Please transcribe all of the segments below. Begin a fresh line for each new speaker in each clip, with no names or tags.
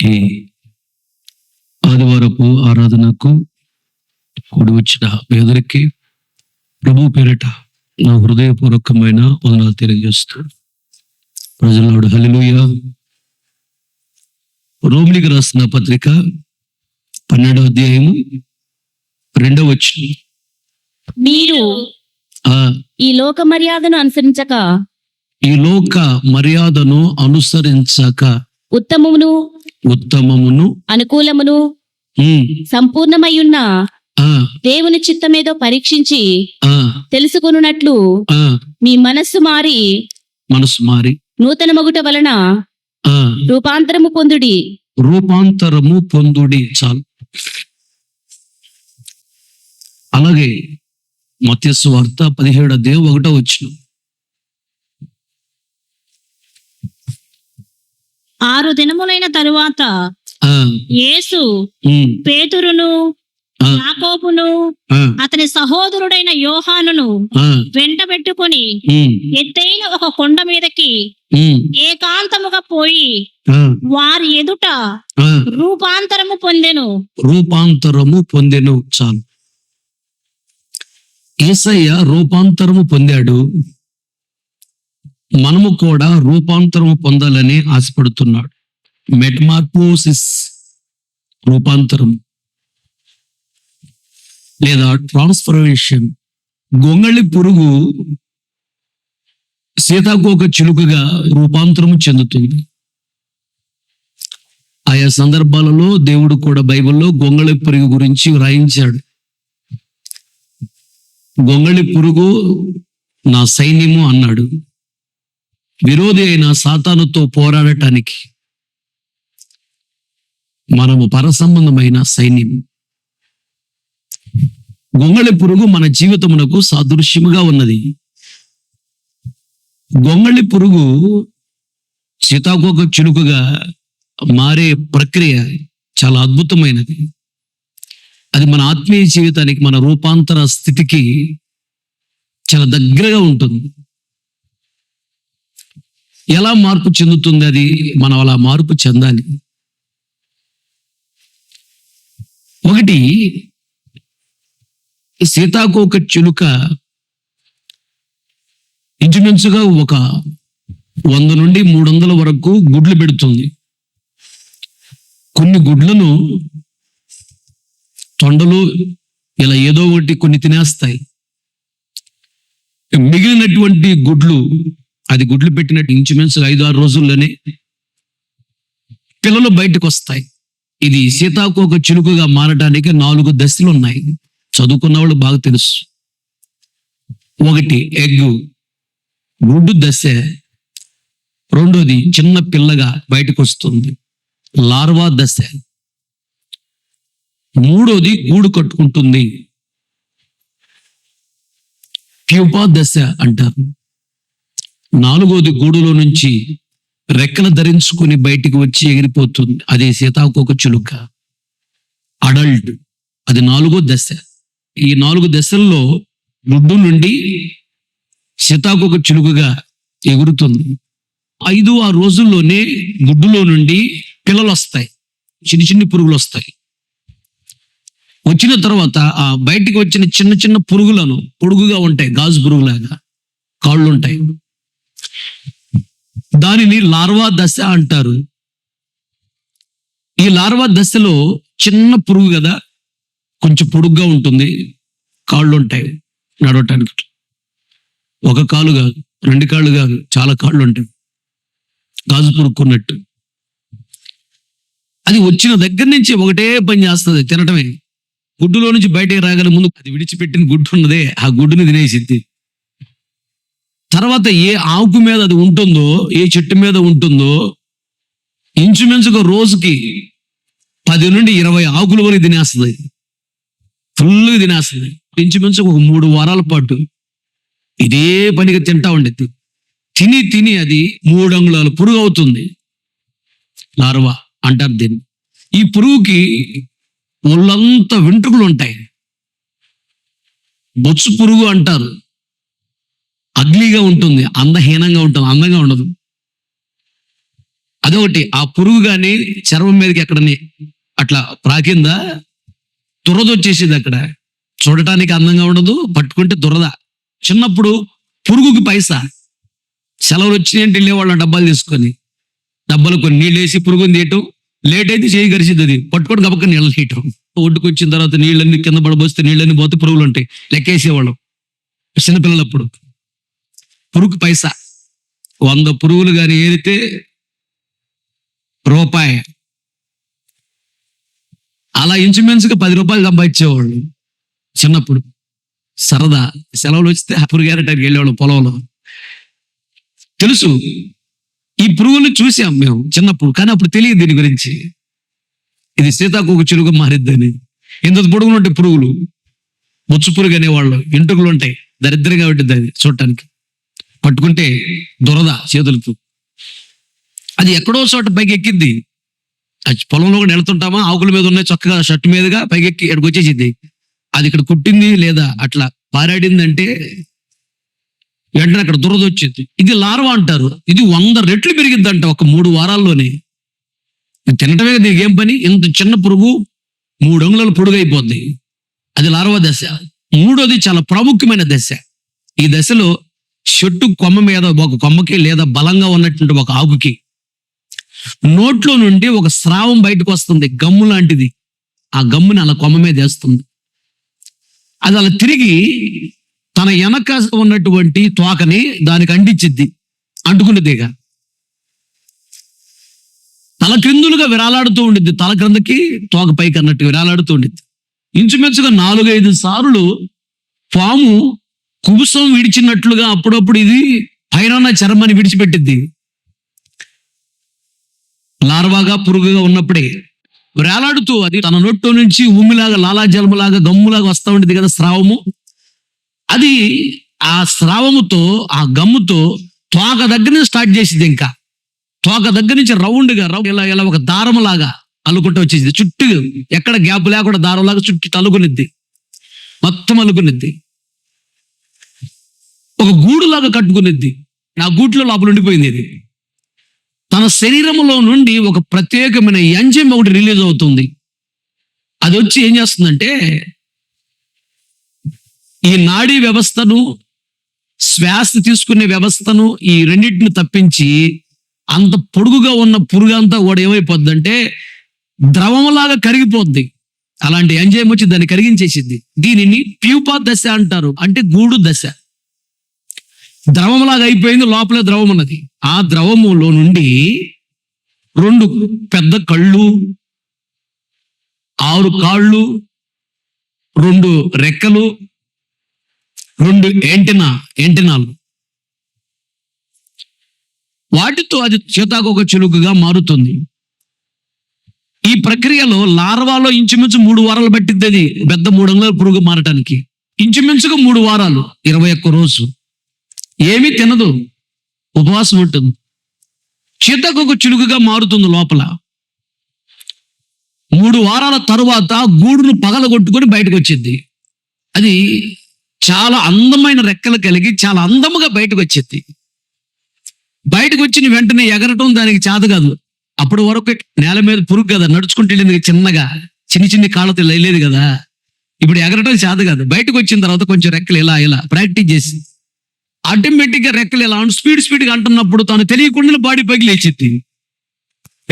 ఈ ఆదివారపు ఆరాధనకు కూడి వచ్చిన పేదరికి ప్రభు పేరిట నా హృదయపూర్వకమైన వందనాలు తెలియజేస్తూ ప్రజలాడు హల్లెలూయా. రోమిలికి రాసిన పత్రిక 12వ అధ్యాయము 2వ వచనం.
మీరు ఈ లోక మర్యాదను అనుసరించక
ఈ లోక మర్యాదను అనుసరించక ఉత్తమమును
అనుకూలమును సంపూర్ణమయ్యున్న దేవుని చిత్తమేదో పరీక్షించి తెలుసుకొనున్నట్లు మీ మనస్సు మారి నూతన మగుట వలన రూపాంతరము పొందుడి. చాలు. అలాగే మత్తయి సువార్త 17వ అధ్యాయం 1వ వచనం. 6 దినములైన తరువాత యేసు పేతురును యాకోబును అతని సహోదరుడైన యోహానును వెంట పెట్టుకుని ఎత్తైన ఒక కొండ మీదకి ఏకాంతముగా పోయి వారి ఎదుట రూపాంతరము పొందెను. చాలు. యేసయ్య రూపాంతరము పొందాడు. మనము కూడా రూపాంతరము పొందాలని ఆశపడుతున్నాడు. మెటమార్ఫోసిస్, రూపాంతరం లేదా ట్రాన్స్ఫర్మేషన్. గొంగళి పురుగు సీతాకోక చిలుకగా రూపాంతరము చెందుతుంది. ఆయా సందర్భాలలో దేవుడు కూడా బైబిల్లో గొంగళి పురుగు గురించి వ్రాయించాడు. గొంగళి పురుగు నా సైన్యము అన్నాడు. విరోధి అయిన సాతానుతో పోరాడటానికి మనము పరసంబంధమైన సైన్యం. గొంగళి పురుగు మన జీవితమునకు సాదృశ్యముగా ఉన్నది. గొంగళి పురుగు సీతాకోక చిలుకగా మారే ప్రక్రియ చాలా అద్భుతమైనది. అది మన ఆత్మీయ జీవితానికి, మన రూపాంతర స్థితికి చాలా దగ్గరగా ఉంటుంది. ఎలా మార్పు చెందుతుంది అది? మనం అలా మార్పు చెందాలి. ఒకటి, సీతాకోక చిలుక ఇంచుమించుగా ఒక 100 నుండి 300 వరకు గుడ్లు పెడుతుంది. కొన్ని గుడ్లను తొండలు ఇలా ఏదో ఒకటి కొన్ని తినేస్తాయి. మిగిలినటువంటి గుడ్లు, అది గుడ్లు పెట్టినట్టు ఇంచుమించుగా 5-6 రోజుల్లోనే పిల్లలు బయటకు వస్తాయి. ఇది సీతాకోక చిలుకగా మారడానికి 4 దశలు ఉన్నాయి. చదువుకున్న వాళ్ళు బాగా తెలుసు. ఒకటి ఎగ్గు, గుడ్డు దశ. రెండోది చిన్న పిల్లగా బయటకు వస్తుంది, లార్వా దశ. మూడోది గూడు కట్టుకుంటుంది, ప్యూపా దశ అంటారు. 4వది గూడులో నుంచి రెక్కలు ధరించుకుని బయటికి వచ్చి ఎగిరిపోతుంది, అది సీతాకోక చిలుక అడల్ట్. అది 4వ దశ. ఈ 4 దశల్లో గుడ్డు నుండి సీతాకోక చిలుకగా ఎగురుతుంది. 5-6 రోజుల్లోనే గుడ్డులో నుండి పిల్లలు వస్తాయి, చిన్న పురుగులు వస్తాయి. వచ్చిన తర్వాత ఆ బయటికి వచ్చిన చిన్న పురుగులను, పొడుగుగా ఉంటాయి, గాజు పురుగులాగా కాళ్ళు ఉంటాయి, దానిని లార్వా దశ అంటారు. ఈ లార్వా దశలో చిన్న పురుగు కదా, కొంచెం పొడుగ్గా ఉంటుంది, కాళ్ళు ఉంటాయి నడవటానికి. ఒక కాలు కాదు, 2 కాళ్ళు కాదు, చాలా కాళ్ళు ఉంటాయి, గాజు పురుక్కున్నట్టు. అది వచ్చిన దగ్గర నుంచి ఒకటే పని చేస్తుంది, తినటమే. గుడ్డులో నుంచి బయటకు రాగల ముందు అది విడిచిపెట్టిన గుడ్డు ఉన్నదే, ఆ గుడ్డుని తినేసిద్ది. తర్వాత ఏ ఆకు మీద అది ఉంటుందో, ఏ చెట్టు మీద ఉంటుందో, ఇంచుమించుగా రోజుకి 10 నుండి 20 ఆకుల వరకు తినేస్తుంది. ఫుల్గా తినేస్తుంది. ఇంచుమించుగా ఒక 3 వారాల పాటు ఇదే పనిగా తింటా ఉండేది. తిని అది 3 అంగుళాల పురుగు అవుతుంది. లార్వా అంటారు దీన్ని. ఈ పురుగుకి ఒళ్ళంతా వెంట్రుకలు ఉంటాయి. బొచ్చు పురుగు అంటారు. అగ్లీగా ఉంటుంది, అందహీనంగా ఉంటుంది, అందంగా ఉండదు. అదొకటి. ఆ పురుగు గాని చర్మం మీదకి ఎక్కడని అట్లా ప్రాకిందా, దురద వచ్చేసింది అక్కడ. చూడటానికి అందంగా ఉండదు, పట్టుకుంటే దురద. చిన్నప్పుడు పురుగుకి పైసా, సెలవులు వచ్చినాయంటే వెళ్ళేవాళ్ళం డబ్బాలు తీసుకొని, డబ్బాలు కొన్ని నీళ్ళు వేసి పురుగుని తీయటం, లేట్ అయితే చేయి గరిచింది, అది పట్టుకొని గబక్క నీళ్ళు తీయటం. ఒడ్డుకు వచ్చిన తర్వాత నీళ్ళన్నీ కింద పడబోస్తే నీళ్ళన్నీ పోతే పురుగులు ఉంటాయి, లెక్కేసేవాళ్ళం చిన్నపిల్లలప్పుడు. పురుగు పైసా, 100 పురుగులు కానీ ఏరితే రూపాయి. అలా ఇంచుమించుగా 10 రూపాయలు సంపాదించేవాళ్ళు చిన్నప్పుడు. సరదా, సెలవులు వస్తే ఆ పురుగు ఏరటానికి వెళ్ళేవాళ్ళం పొలంలో. తెలుసు, ఈ పురుగులు చూసాం మేము చిన్నప్పుడు, కానీ అప్పుడు తెలియదు దీని గురించి. ఇది సీతాకోక చిలుక మారిద్దని. ఇంత పొడుగులు ఉంటాయి పురుగులు, బొచ్చు పురుగు అనేవాళ్ళు. ఇంటుకలు ఉంటాయి, దరిద్రంగా ఉంటుంది అది చూడటానికి. పట్టుకుంటే దురద చేతులతో. అది ఎక్కడో చోట పైకి ఎక్కింది. పొలంలో కూడా వెళ్తుంటామా, ఆకుల మీద ఉన్నాయి, చక్కగా షర్ట్ మీదుగా పైకి ఎక్కి ఇక్కడికి వచ్చేసింది. అది ఇక్కడ కుట్టింది లేదా అట్లా పారాడిందంటే వెంటనే అక్కడ దురద వచ్చింది. ఇది లార్వా అంటారు. ఇది 100 రెట్లు పెరిగిద్దంట ఒక 3 వారాల్లోనే. తినటమే దీనికి ఏం పని? ఇంత చిన్న పురుగు 3 అంగుళాల పొడుగు అయిపోద్ది. అది లార్వా దశ. మూడోది చాలా ప్రాముఖ్యమైన దశ. ఈ దశలో చెట్టు కొమ్మ మీద ఒక కొమ్మకి లేదా బలంగా ఉన్నటువంటి ఒక ఆకుకి నోట్లో నుండి ఒక స్రావం బయటకు వస్తుంది, గమ్ము లాంటిది. ఆ గమ్ముని అలా కొమ్మ మీద వేస్తుంది. అది అలా తిరిగి తన వెనక ఉన్నటువంటి తోకని దానికి అంటించిద్ది, అంటుకునేదిగా. తల క్రిందులుగా విరాలాడుతూ ఉండిద్ది, తల క్రిందకి తోక పైకి అన్నట్టు విరాలాడుతూ ఉండిద్ది. ఇంచుమించుగా 4-5 సార్లు పాము కుబుసం విడిచినట్లుగా అప్పుడప్పుడు ఇది పైన చర్మాన్ని విడిచిపెట్టిద్ది. లార్వాగా పురుగుగా ఉన్నప్పుడే వేలాడుతూ అది తన నోట్లో నుంచి ఉమ్మిలాగా, లాలాజలములాగా, గమ్ములాగా వస్తూ ఉండేది కదా స్రావము. అది ఆ స్రావముతో, ఆ గమ్ముతో తోక దగ్గర నుంచి స్టార్ట్ చేసింది. ఇంకా తోక దగ్గర నుంచి రౌండ్గా ఇలా ఒక దారములాగా అల్లుకుంటూ వచ్చేసింది. చుట్టూ ఎక్కడ గ్యాప్ లేకుండా దారంలాగా చుట్టూ అల్లుకునిద్ది, మొత్తం అల్లుకునిద్ది. ఒక గూడులాగా కట్టుకునిద్ది. ఆ గూట్లో లోపల ఉండిపోయింది. ఇది తన శరీరంలో నుండి ఒక ప్రత్యేకమైన ఎంజైమ్ ఒకటి రిలీజ్ అవుతుంది. అది వచ్చి ఏం చేస్తుందంటే ఈ నాడీ వ్యవస్థను, శ్వాస తీసుకునే వ్యవస్థను, ఈ రెండింటిని తప్పించి అంత పొడుగుగా ఉన్న పురుగంతా కూడా ఏమైపోద్దంటే ద్రవములాగా కరిగిపోద్ది. అలాంటి ఎంజైమ్ వచ్చి దాన్ని కరిగించేసింది. దీనిని ప్యూపా దశ అంటారు, అంటే గూడు దశ. ద్రవములాగా అయిపోయింది, లోపల ద్రవం ఉన్నది. ఆ ద్రవములో నుండి 2 పెద్ద కళ్ళు, 6 కాళ్ళు, 2 రెక్కలు, 2 యాంటెనాలు, వాటితో అది సీతాకోక చిలుకగా మారుతుంది. ఈ ప్రక్రియలో లార్వాలో ఇంచుమించు 3 వారాలు పట్టిద్ది అది పెద్ద 3 అంగుళాల పురుగు మారటానికి. ఇంచుమించుగా 3 వారాలు, 21 రోజు. ఏమీ తినదు, ఉపవాసం ఉంటుంది. సీతాకోక చిలుకగా మారుతుంది లోపల. 3 వారాల తరువాత గూడును పగలగొట్టుకొని బయటకు వచ్చింది. అది చాలా అందమైన రెక్కలు కలిగి చాలా అందముగా బయటకు వచ్చింది. బయటకు వచ్చిన వెంటనే ఎగరటం దానికి చేత కాదు. అప్పటి వరకు నేల మీద పురుగు కదా, నడుచుకుంటూ వెళ్ళింది చిన్నగా, చిన్ని కాళ్ళతో వెళ్ళలేదు కదా. ఇప్పుడు ఎగరటం చేత కాదు. బయటకు వచ్చిన తర్వాత కొంచెం రెక్కలు ఇలా ప్రాక్టీస్ చేసి ఆటోమేటిక్గా రెక్కలు ఇలా స్పీడ్గా అంటున్నప్పుడు తను తెలియకుండా బాడీ పైకి లేచిద్ది.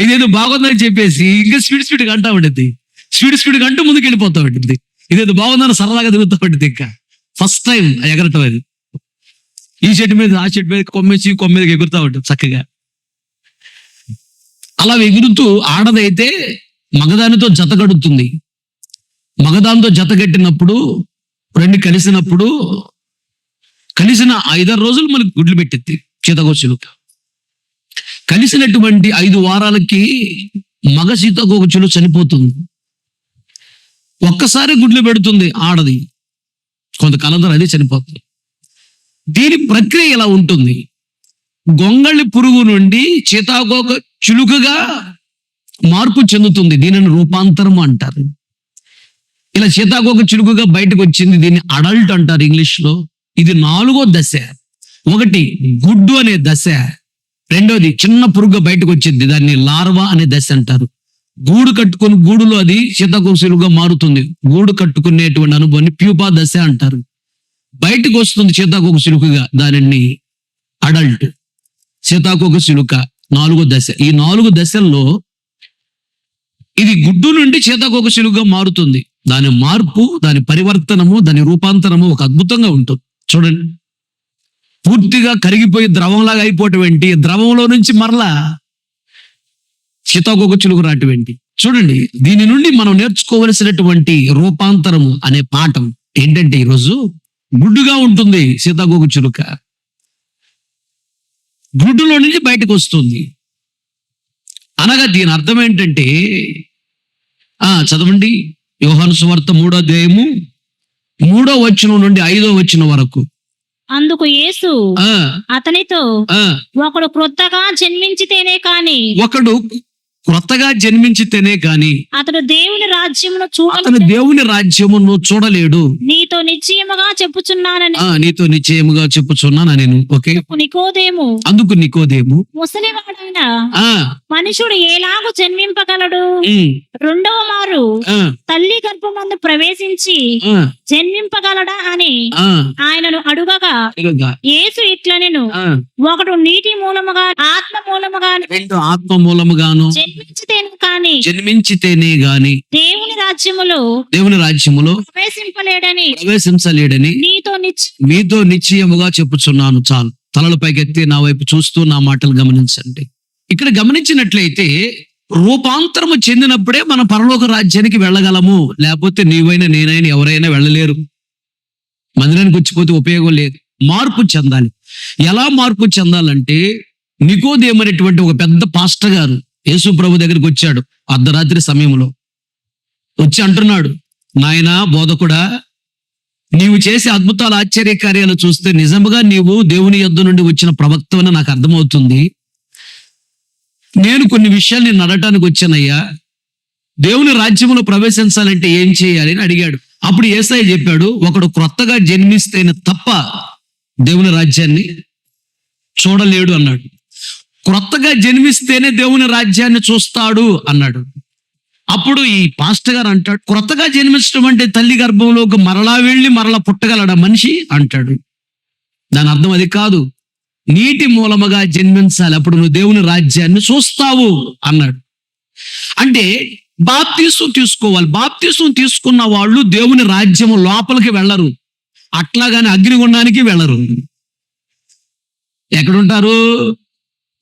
ఇదేదో బాగుందని చెప్పేసి ఇంకా స్పీడ్గా అంటా ఉండేది. స్పీడ్గా అంటూ ముందుకు వెళ్ళిపోతా ఉంటుంది. ఇదేదో బాగుందని సరదాగా తిరుగుతూ ఉంటుంది. ఇంకా ఫస్ట్ టైం ఎగరటం అది. ఈ చెట్టు మీద ఆ చెట్టు మీద కొమ్మ మీద ఎగురుతూ ఉంటుంది చక్కగా. అలా ఎగురుతూ ఆడదైతే మగదానితో జతగడుతుంది. మగదానితో జతగట్టినప్పుడు 2 కలిసినప్పుడు కలిసిన 5-6 రోజులు మనకు గుడ్లు పెట్టిద్ది సీతాకోక చిలుక. కలిసినటువంటి 5 వారాలకి మగ సీతాకోక చిలుక చనిపోతుంది. ఒక్కసారి గుడ్లు పెడుతుంది ఆడది, కొంతకాలం తర్వాత అది చనిపోతుంది. దీని ప్రక్రియ ఎలా ఉంటుంది? గొంగళి పురుగు నుండి సీతాకోక చిలుకగా మార్పు చెందుతుంది. దీనిని రూపాంతరం అంటారు. ఇలా సీతాకోక చిలుకగా బయటకు వచ్చింది. దీన్ని అడల్ట్ అంటారు ఇంగ్లీష్లో. ఇది 4వ దశ. 1 గుడ్డు అనే దశ, రెండోది చిన్న పురుగు బయటకు వచ్చింది, దాన్ని లార్వా అనే దశ అంటారు. గూడు కట్టుకుని గూడులో అది సీతాకోకచిలుకగా మారుతుంది. గూడు కట్టుకునేటువంటి అనుభవాన్ని ప్యూపా దశ అంటారు. బయటకు వస్తుంది సీతాకోకచిలుకగా, దానిని అడల్ట్. సీతాకోకచిలుక 4వ దశ. ఈ 4 దశల్లో ఇది గుడ్డు నుండి సీతాకోకచిలుకగా మారుతుంది. దాని మార్పు, దాని పరివర్తనము, దాని రూపాంతరము ఒక అద్భుతంగా ఉంటుంది. చూడండి, పూర్తిగా కరిగిపోయి ద్రవంలాగా అయిపోవటం ఏంటి, ద్రవంలో నుంచి మరలా సీతాకోకచిలుక రావటం ఏంటి. చూడండి, దీని నుండి మనం నేర్చుకోవలసినటువంటి రూపాంతరము అనే పాఠం ఏంటంటే, ఈరోజు గుడ్డుగా ఉంటుంది సీతాకోకచిలుక, గుడ్డులో నుంచి బయటకు వస్తుంది అనగా దీని అర్థం ఏంటంటే, చదవండి యోహాను సువార్త 3వ అధ్యాయము 3వ వచనం నుండి 5వ వచనం వరకు.
అందుకు యేసు
ఆ
అతనితో,
ఆ
ఒకడు క్రొత్తగా జన్మించితేనే కాని
ఒకడు క్రొత్తగా జన్మించితేనే కాని
అతడు దేవుని రాజ్యమును
అతను దేవుని రాజ్యమును చూడలేడు.
నీతో నిశ్చయముగా చెప్పుచున్నానని
నీతో నిశ్చయముగా చెప్పుచున్నాను నేను. ఓకే,
నికోదేము
అందుకు నికోదేము,
ముసలివాడైన
ఆ
మనుషుడు ఎలాగూ జన్మింపగలడు?
ఉమ్,
రెండవ మారు
ఆ,
తల్లి గర్భమందు ప్రవేశించి
ఆ,
జన్మింపగలడా అని
ఆ,
ఆయనను అడుగగా
ఇదిగో,
యేసు ఇట్లనెను,
ఆ,
ఒకడు నీటి మూలముగా ఆత్మ మూలముగా
రెండు ఆత్మ మూలముగాను
జన్మించితేనే కాని
జన్మించితేనే గాని
దేవుని రాజ్యములో
దేవుని రాజ్యములో
ప్రవేశింపలేడని
ప్రవేశించలేడని మీతో నిశ్చయముగా చెప్పుచున్నాను. చాలు, తలల పైకెత్తి నా వైపు చూస్తూ నా మాటలు గమనించండి. ఇక్కడ గమనించినట్లయితే రూపాంతరము చెందినప్పుడే మన పరలోక రాజ్యానికి వెళ్ళగలము. లేకపోతే నీవైనా నేనైనా ఎవరైనా వెళ్ళలేరు. మందిరానికి వచ్చిపోతే ఉపయోగం లేదు. మార్పు చెందాలి. ఎలా మార్పు చెందాలంటే, నికోదేమనేటువంటి ఒక పెద్ద పాస్టర్ గారు యేసు ప్రభు దగ్గరికి వచ్చాడు అర్ధరాత్రి సమయంలో. వచ్చి అంటున్నాడు, నాయనా బోధకుడా, నీవు చేసే అద్భుతాలు ఆశ్చర్యకార్యాలు చూస్తే నిజముగా నీవు దేవుని యొద్ద నుండి వచ్చిన ప్రవక్తవని నాకు అర్థమవుతుంది. నేను కొన్ని విషయాలు నేను అడగటానికి వచ్చానయ్యా. దేవుని రాజ్యంలో ప్రవేశించాలంటే ఏం చేయాలి అని అడిగాడు. అప్పుడు యేసయ్య చెప్పాడు, ఒకడు క్రొత్తగా జన్మిస్తేనే తప్ప దేవుని రాజ్యాన్ని చూడలేడు అన్నాడు. క్రొత్తగా జన్మిస్తేనే దేవుని రాజ్యాన్ని చూస్తాడు అన్నాడు. అప్పుడు ఈ పాస్టర్ గారు అంటాడు, క్రొత్తగా జన్మించడం అంటే తల్లి గర్భంలోకి మరలా వెళ్ళి మరలా పుట్టగలడా మనిషి అంటాడు. దాని అర్థం అది కాదు. నీటి మూలముగా జన్మించాలి, అప్పుడు నువ్వు దేవుని రాజ్యాన్ని చూస్తావు అన్నాడు. అంటే బాప్తీసం తీసుకోవాలి. బాప్తీసం తీసుకున్న వాళ్ళు దేవుని రాజ్యము లోపలికి వెళ్ళరు, అట్లాగానే అగ్నిగుండానికి వెళ్ళరు. ఎక్కడుంటారు?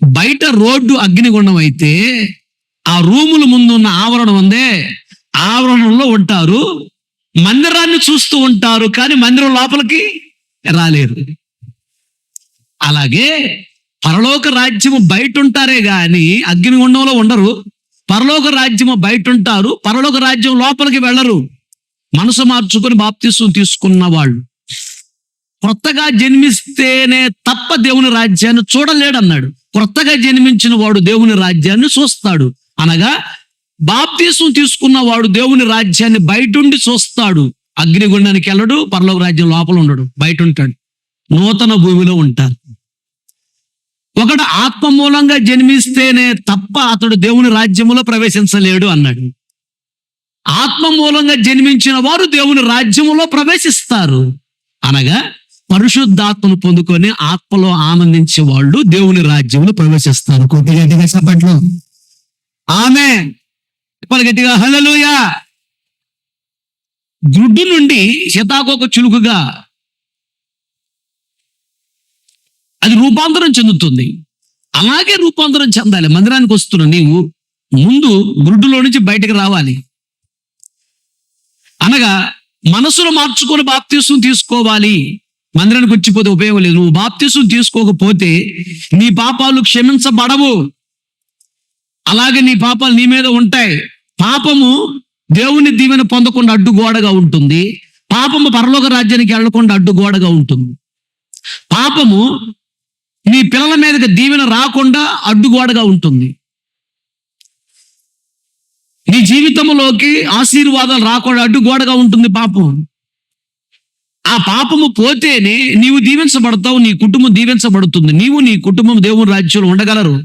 బయట రోడ్డు అగ్నిగుండం అయితే ఆ రూముల ముందు ఉన్న ఆవరణం ఉందే, ఆవరణంలో ఉంటారు. మందిరాన్ని చూస్తూ ఉంటారు, కానీ మందిరం లోపలికి రాలేరు. అలాగే పరలోక రాజ్యము బయట ఉంటారే గాని అగ్నిగుండంలో ఉండరు. పరలోక రాజ్యము బయట ఉంటారు, పరలోక రాజ్యం లోపలికి వెళ్ళరు. మనసు మార్చుకొని బాప్తీసం తీసుకున్న వాళ్ళు క్రొత్తగా జన్మిస్తేనే తప్ప దేవుని రాజ్యాన్ని చూడలేడన్నాడు. క్రొత్తగా జన్మించిన వాడు దేవుని రాజ్యాన్ని చూస్తాడు. అనగా బాప్తీసం తీసుకున్న వాడు దేవుని రాజ్యాన్ని బయటుండి చూస్తాడు. అగ్నిగుండానికి వెళ్ళడు, పరలోక రాజ్యం లోపల ఉండడు, బయట ఉంటాడు, నూతన భూమిలో ఉంటారు. ఒకడు ఆత్మ మూలంగా జన్మిస్తేనే తప్ప అతడు దేవుని రాజ్యములో ప్రవేశించలేడు అన్నాడు. ఆత్మ మూలంగా జన్మించిన వారు దేవుని రాజ్యములో ప్రవేశిస్తారు. అనగా పరిశుద్ధాత్మను పొందుకొని ఆత్మలో ఆనందించే వాళ్ళు దేవుని రాజ్యంలో ప్రవేశిస్తారు. కొద్దిగా చెప్పట్లు ఆమె గట్టిగా హల్లెలూయా. గుడ్డు నుండి సీతాకోకచిలుకగా అది రూపాంతరం చెందుతుంది. అలాగే రూపాంతరం చెందాలి. మందిరానికి వస్తున్న నీవు ముందు గుడ్డులో నుంచి బయటకు రావాలి. అనగా మనసును మార్చుకొని బాప్తీసం తీసుకోవాలి. మందిరానికి వచ్చిపోతే ఉపయోగం లేదు. నువ్వు బాప్తీసం తీసుకోకపోతే నీ పాపాలు క్షమించబడవు. అలాగే నీ పాపాలు నీ మీద ఉంటాయి. పాపము దేవుని దీవెన పొందకుండా అడ్డుగోడగా ఉంటుంది. పాపము పరలోక రాజ్యానికి వెళ్లకుండా అడ్డుగోడగా ఉంటుంది. పాపము నీ పిల్లల మీదకి దీవెన రాకుండా అడ్డుగోడగా ఉంటుంది. నీ జీవితంలోకి ఆశీర్వాదాలు రాకుండా అడ్డుగోడగా ఉంటుంది పాపం. ఆ పాపము పోతేనే నీవు దీవించబడతావు, నీ కుటుంబం దీవించబడుతుంది, నీవు నీ కుటుంబం దేవుని రాజ్యంలో ఉండగలరు.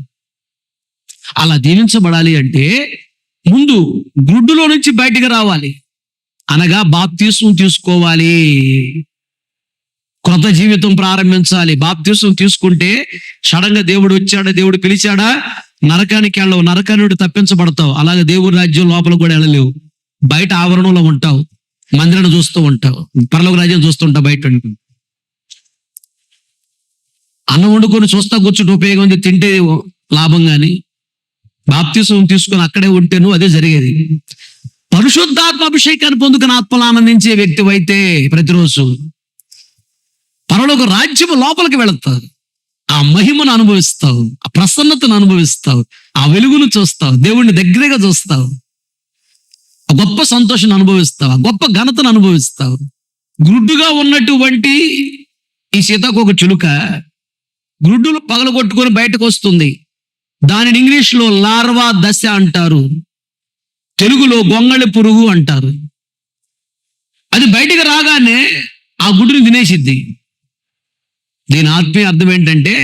అలా దీవించబడాలి అంటే ముందు గుడ్డులో నుంచి బయటికి రావాలి, అనగా బాప్తీసం తీసుకోవాలి, క్రొత్త జీవితం ప్రారంభించాలి. బాప్తీసం తీసుకుంటే సడన్గా దేవుడు వచ్చాడా, దేవుడు పిలిచాడా, నరకానికి వెళ్ళవు, నరకాన్ని తప్పించబడతావు. అలాగే దేవుడి రాజ్యం లోపల కూడా వెళ్ళలేవు, బయట ఆవరణంలో ఉంటావు, మందిరాన్ని చూస్తూ ఉంటావు, పరలోక రాజ్యం చూస్తుంటావు. బయట అన్నం వండుకొని చూస్తా కూర్చుంటే ఉపయోగం ఉంది, తింటే లాభం. కానీ బాప్తీసం తీసుకొని అక్కడే ఉంటేను అదే జరిగేది. పరిశుద్ధాత్మ అభిషేకాన్ని పొందుకుని ఆత్మలు ఆనందించే వ్యక్తి అయితే ప్రతిరోజు పరలోక రాజ్యం లోపలికి వెళతావు, ఆ మహిమను అనుభవిస్తావు, ఆ ప్రసన్నతను అనుభవిస్తావు, ఆ వెలుగును చూస్తావు, దేవుణ్ణి దగ్గరగా చూస్తావు, ఆ గొప్ప సంతోషాన్ని అనుభవిస్తావు, ఆ గొప్ప ఘనతను అనుభవిస్తావు. గుడ్డుగా ఉన్నటువంటి ఈ సీతాకోక చిలుక గుడ్డులు పగలగొట్టుకొని బయటకు వస్తుంది. దానిని ఇంగ్లీష్లో లార్వా దశ అంటారు, తెలుగులో గొంగళి పురుగు అంటారు. అది బయటికి రాగానే ఆ గుడ్డుని తినేసిద్ది. దీని ఆత్మీయ అర్థం ఏంటంటే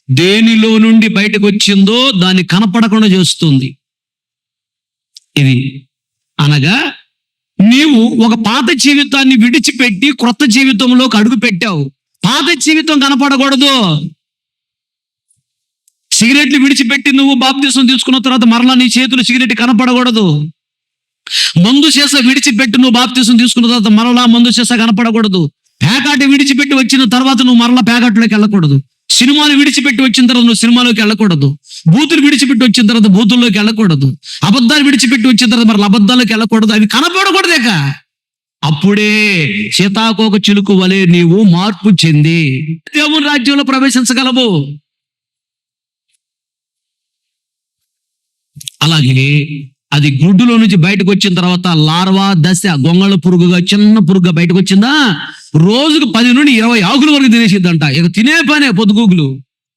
దేనిలో నుండి బయటకు వచ్చిందో దాన్ని కనపడకుండా చేస్తుంది. ఇది అనగా నీవు ఒక పాత జీవితాన్ని విడిచిపెట్టి క్రొత్త జీవితంలోకి అడుగు పెట్టావు. పాత జీవితం కనపడకూడదు. సిగరెట్లు విడిచిపెట్టి నువ్వు బాప్తీసం తీసుకున్న తర్వాత మరలా నీ చేతులు సిగరెట్ కనపడకూడదు. మందు సీస విడిచిపెట్టి నువ్వు బాప్తీసం తీసుకున్న తర్వాత మరలా మందు సీస కనపడకూడదు. పేకాట విడిచిపెట్టి వచ్చిన తర్వాత నువ్వు మరలా పేకాటలోకి వెళ్ళకూడదు. సినిమాలు విడిచిపెట్టి వచ్చిన తర్వాత నువ్వు సినిమాలోకి వెళ్ళకూడదు. బూతులు విడిచిపెట్టి వచ్చిన తర్వాత బూతుల్లోకి వెళ్ళకూడదు. అబద్ధాలు విడిచిపెట్టి వచ్చిన తర్వాత మరలా అబద్ధాల్లోకి వెళ్ళకూడదు. అవి కనపడకూడదేక అప్పుడే సీతాకోక చిలుకు వలె నీవు మార్పు చెంది దేవుని రాజ్యంలో ప్రవేశించగలవు. అలాగే అది గుడ్డులో నుంచి బయటకు వచ్చిన తర్వాత లార్వా దశ గొంగళ పురుగుగా చిన్న పురుగుగా బయటకు వచ్చిందా, రోజుకు 10 నుండి 20 ఆకుల వరకు తినేసిద్దంట. ఇక తినే పనే పొద్దుగూకులు.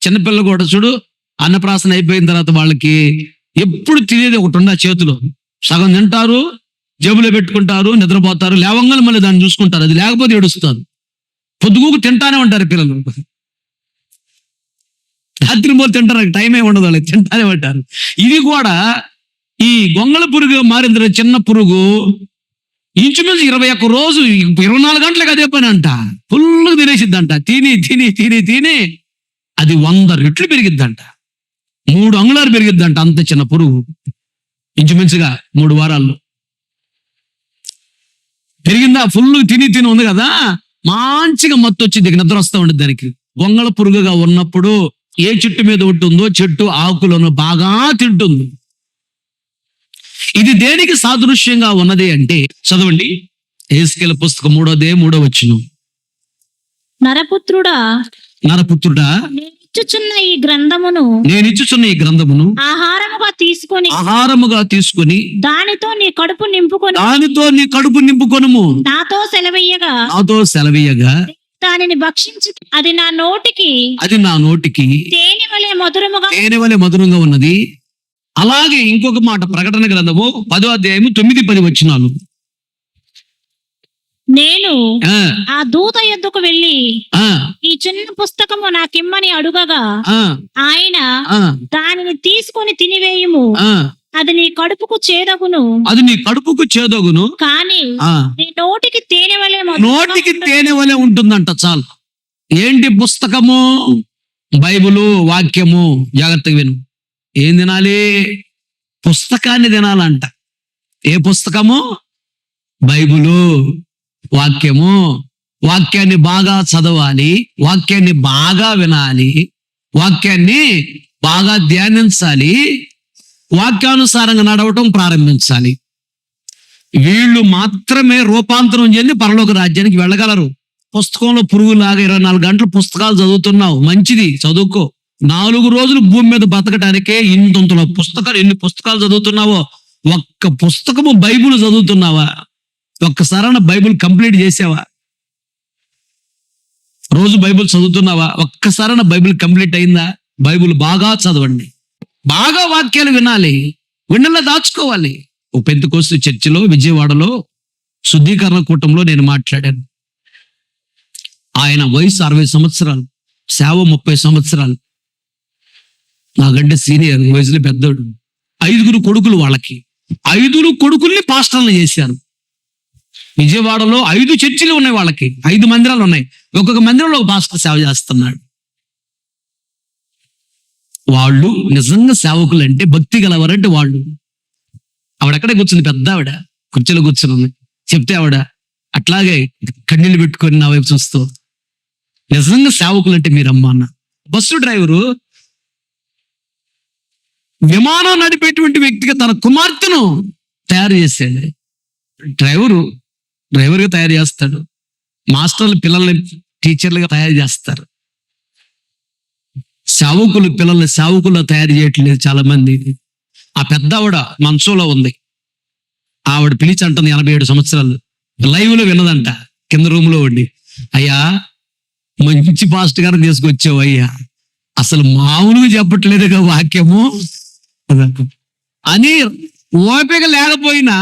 చిన్నపిల్లలు కూడా చూడు, అన్నప్రాసన అయిపోయిన తర్వాత వాళ్ళకి ఎప్పుడు తినేది ఒకటి ఉందా చేతిలో, సగం తింటారు, జేబులో పెట్టుకుంటారు, నిద్రపోతారు, లేవంగానే మళ్ళీ దాన్ని చూసుకుంటారు. అది లేకపోతే ఏడుస్తారు. పొద్దుగూకు తింటానే ఉంటారు పిల్లలు. రాత్రి మూలు తింటారు, టైమే ఉండదు, వాళ్ళకి తింటానే ఉంటారు. ఇది కూడా ఈ గొంగళ పురుగు మారింది, చిన్న పురుగు. ఇంచుమించు 21 రోజు 24 గంటలకు అదే పని అంట. ఫుల్గా తినేసిద్దంట. తిని తిని తిని తిని అది 100 రెట్లు పెరిగిద్దంట. 3 అంగుళాలు పెరిగిద్దంట. అంత చిన్న పురుగు ఇంచుమించుగా 3 వారాల్లో పెరిగిందా. ఫుల్ తిని తిని ఉంది కదా, మంచిగా మత్తు వచ్చింది, నిద్ర వస్తూ ఉండేది దానికి. గొంగళ పురుగుగా ఉన్నప్పుడు ఏ చెట్టు మీద ఉంటుందో చెట్టు ఆకులను బాగా తింటుంది. ఇది దేనికి సాదృశ్యంగా ఉన్నది అంటే చదవండి, యెహెజ్కేలు పుస్తకం 3వ వచనం.
నరపుత్రుడా, నేనిచ్చుచున్న ఈ గ్రంథమును ఆహారముగా తీసుకొని దానితో నీ కడుపు నింపుకొనుము. నాతో సెలవీయగా దానిని భక్షించి అది నా నోటికి తేనె వలె మధురంగా ఉన్నది.
అలాగే ఇంకొక మాట, ప్రకటన గ్రంథము 10వ అధ్యాయము 9-10 వచనాలు.
నేను ఆ దూత యొద్దకు వెళ్ళి ఈ చిన్న పుస్తకము నాకిమ్మని అడుగగా ఆయన దానిని తీసుకొని తినివేయుము, అది నీ కడుపుకు చేదగును, కానీ నీ నోటికి తేనె వలె ఉంటుందంట. చాలు. ఏంటి పుస్తకము? బైబిలు, వాక్యము. జాగ్రత్తగా విను. ఏం తినాలి? పుస్తకాన్ని తినాలంట. ఏ పుస్తకము? బైబిలు, వాక్యము. వాక్యాన్ని బాగా చదవాలి, వాక్యాన్ని బాగా వినాలి, వాక్యాన్ని బాగా ధ్యానించాలి, వాక్యానుసారంగా నడవటం ప్రారంభించాలి. వీళ్ళు మాత్రమే రూపాంతరం చెంది పరలోక రాజ్యానికి వెళ్ళగలరు. పుస్తకంలో పురుగులాగా 24 గంటలు పుస్తకాలు చదువుతున్నావు, మంచిది, చదువుకో. 4 రోజులు భూమి మీద బతకటానికే ఇంతంతలో పుస్తకాలు. ఎన్ని పుస్తకాలు చదువుతున్నావో? ఒక్క పుస్తకము బైబిల్ చదువుతున్నావా? ఒక్కసారైనా బైబిల్ కంప్లీట్ చేసావా? రోజు బైబిల్ చదువుతున్నావా? ఒక్కసారైనా బైబిల్ కంప్లీట్ అయిందా? బైబిల్ బాగా చదవండి, బాగా వాక్యాలు వినాలి, విన్నలా దాచుకోవాలి. ఓ పెంతెకోస్తు చర్చిలో విజయవాడలో శుద్ధీకరణ కూటంలో నేను మాట్లాడాను.
ఆయన వయసు 60 సంవత్సరాలు, సేవ 30 సంవత్సరాలు. నాకంటే సీనియర్, వయసులో పెద్దోడు. 5 కొడుకులు వాళ్ళకి. 5 కొడుకుల్ని పాస్టర్లు చేశారు. విజయవాడలో 5 చర్చిలు ఉన్నాయి వాళ్ళకి, 5 మందిరాలు ఉన్నాయి. ఒక్కొక్క మందిరంలో ఒక పాస్టర్ సేవ చేస్తున్నాడు. వాళ్ళు నిజంగా సేవకులు అంటే, భక్తి గలవారంటే వాళ్ళు. ఆవిడక్కడే కూర్చుంది, పెద్ద ఆవిడ కుర్చీలో కూర్చుని చెప్తే ఆవిడ అట్లాగే కన్నీళ్ళు పెట్టుకొని నా వైపు చూస్తూ, నిజంగా సేవకులు అంటే మీరమ్మా అన్న. బస్సు డ్రైవరు విమానం నడిపేటువంటి వ్యక్తిగా తన కుమార్తెను తయారు చేశాడు. డ్రైవర్గా తయారు చేస్తాడు. మాస్టర్లు పిల్లల్ని టీచర్లుగా తయారు చేస్తారు. సేవకులు పిల్లల్ని సేవకుల్లో తయారు చేయట్లేదు చాలా మంది. ఆ పెద్ద ఆవిడ మంచంలో ఉంది. ఆవిడ పిలిచి అంటుంది, 87 సంవత్సరాలు, లైవ్ లో విన్నదంట కింద రూమ్ లో ఉండి, అయ్యా మంచి పాస్ట్ గారిని తీసుకొచ్చావు అయ్యా, అసలు మామూలుగా చెప్పట్లేదుగా వాక్యము అని. ఓపిక లేకపోయినా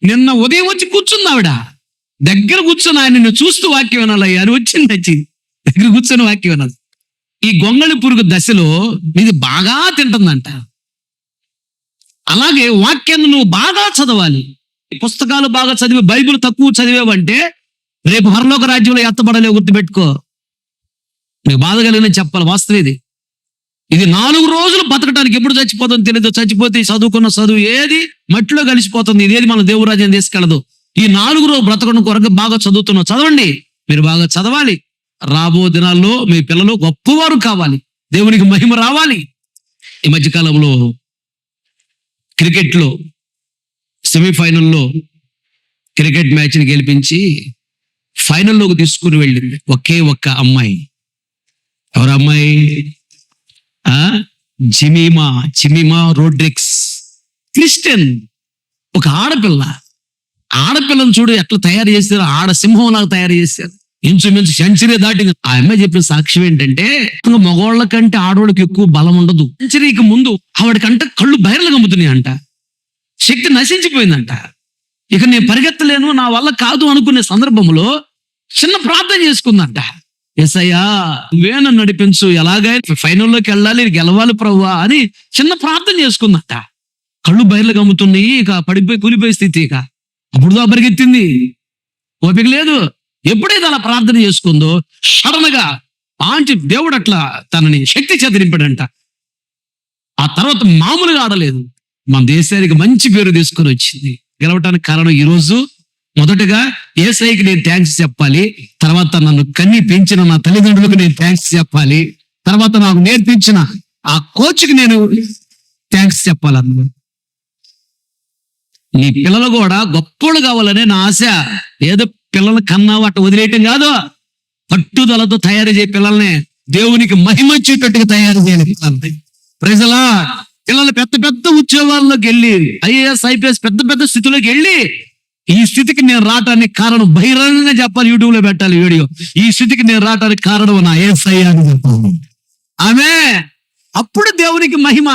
నిన్న ఉదయం వచ్చి కూర్చుంది ఆవిడ దగ్గర కూర్చొని, ఆయన నిన్ను చూస్తూ వాక్యం వినాలయ్యా అని వచ్చింది. దగ్గర కూర్చొని వాక్యం వినాలి. ఈ గొంగళి పురుగు దశలో ఇది బాగా తింటుందంట. అలాగే వాక్యాన్ని నువ్వు బాగా చదవాలి. పుస్తకాలు బాగా చదివి బైబిల్ తక్కువ చదివేవంటే రేపు పరలోక రాజ్యంలో ఎత్తబడలేవు, గుర్తుపెట్టుకో. నీకు బాధ కలిగిన చెప్పాలి వాస్తవం ఇది. ఇది 4 రోజులు బతకడానికి, ఎప్పుడు చచ్చిపోతుందో తెలియదు. చచ్చిపోతే చదువుకున్న చదువు ఏది మట్టిలో కలిసిపోతుంది. ఇదేది మన దేవురాజ్యం తీసుకెళ్ళదు. ఈ 4 రోజులు బ్రతకడం కొరకు బాగా చదువుతున్నావు, చదవండి. మీరు బాగా చదవాలి. రాబో దినాల్లో మీ పిల్లలు గొప్పవారు కావాలి, దేవునికి మహిమ రావాలి. ఈ మధ్యకాలంలో క్రికెట్లో సెమీఫైనల్లో క్రికెట్ మ్యాచ్ని గెలిపించి ఫైనల్లోకి తీసుకుని వెళ్ళింది ఒకే ఒక్క అమ్మాయి. ఎవరు అమ్మాయి? జిమీమా రోడ్రిక్స్, క్రిస్టియన్. ఒక ఆడపిల్లను చూడు ఎట్లా తయారు చేశారు, ఆడ సింహం లాగా తయారు చేశారు. ఇంచుమించు సెంచరీ దాటింది. ఆ అమ్మాయి చెప్పిన సాక్ష్యం ఏంటంటే, మగవాళ్ళ కంటే ఆడవాళ్ళకి ఎక్కువ బలం ఉండదు. సెంచరీకి ముందు ఆవిడకంటే కళ్ళు బయర్లు గమ్ముతున్నాయి అంట, శక్తి నశించిపోయిందంట. ఇక నేను పరిగెత్తలేను, నా వల్ల కాదు అనుకునే సందర్భంలో చిన్న ప్రార్థన చేసుకుందంట. యేసయ్యా నువ్వే నన్ను నడిపించు, ఎలాగైనా ఫైనల్లోకి వెళ్ళాలి, గెలవాలి ప్రభువా అని చిన్న ప్రార్థన చేసుకుందంట. కళ్ళు బయర్లు గమ్ముతున్నాయి, ఇక పడిపోయి కూలిపోయే స్థితి. ఇక అప్పుడుదా పరిగెత్తింది, ఓపిక లేదు. ఎప్పుడైతే అలా ప్రార్థన చేసుకుందో సడన్ గా దేవుడు అట్లా తనని శక్తి చేత నింపాడంట. ఆ తర్వాత మామూలుగా ఆడలేదు, మన దేశానికి మంచి పేరు తీసుకొని వచ్చింది. గెలవటానికి కారణం ఈరోజు మొదటగా యేసయ్యకి నేను థ్యాంక్స్ చెప్పాలి, తర్వాత నన్ను కన్ని పెంచిన నా తల్లిదండ్రులకు నేను థ్యాంక్స్ చెప్పాలి, తర్వాత నాకు నేర్పించిన ఆ కోచ్కి నేను థ్యాంక్స్ చెప్పాలన్న. నీ పిల్లలు కూడా గొప్పలు కావాలనే నా ఆశ. ఏదో పిల్లలు కన్నావు అట్ట వదిలేయటం కాదు, పట్టుదలతో తయారు చేయ పిల్లల్ని, దేవునికి మహిమ వచ్చేటట్టుగా తయారు చేయాలి. ప్రజలా పిల్లలు పెద్ద పెద్ద ఉద్యోగాల్లోకి వెళ్ళి ఐఏఎస్ ఐపీఎస్ పెద్ద పెద్ద స్థితిలోకి వెళ్ళి, ఈ స్థితికి నేను రావటానికి కారణం బహిరంగంగా చెప్పాలి, యూట్యూబ్ లో పెట్టాలి వీడియో. ఈ స్థితికి నేను రావటానికి కారణం నా యేసయ్య అని చెప్పాలి. ఆమె అప్పుడు దేవునికి మహిమ.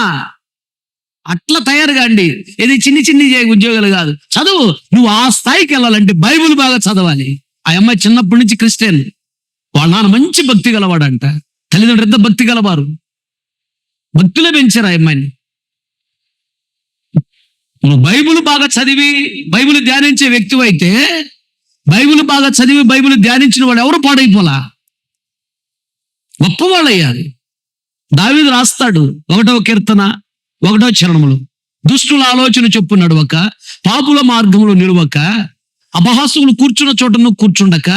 అట్లా తయారుగా అండి. ఇది చిన్ని ఉద్యోగాలు కాదు, చదువు. నువ్వు ఆ స్థాయికి వెళ్ళాలంటే బైబిల్ బాగా చదవాలి. ఆ అమ్మాయి చిన్నప్పటి నుంచి క్రిస్టియన్, వాళ్ళ నాన్న మంచి భక్తి గలవాడంట, తల్లిదండ్రులు ఎంత భక్తి గలవారు, భక్తిలో పెంచారు ఆ అమ్మాయిని. నువ్వు బైబిల్ బాగా చదివి బైబిల్ ధ్యానించే వ్యక్తి అయితే, బైబిల్ బాగా చదివి బైబిల్ ధ్యానించిన వాళ్ళు ఎవరు పాడైపోలా, గొప్పవాళ్ళు అయ్యారు. దావీదు రాస్తాడు 1వ కీర్తన 1వ చరణములు, దుష్టుల ఆలోచన చొప్పున నడవక, పాపుల మార్గంలో నిలవక, అపహాసులు కూర్చున్న చోటను కూర్చుండక,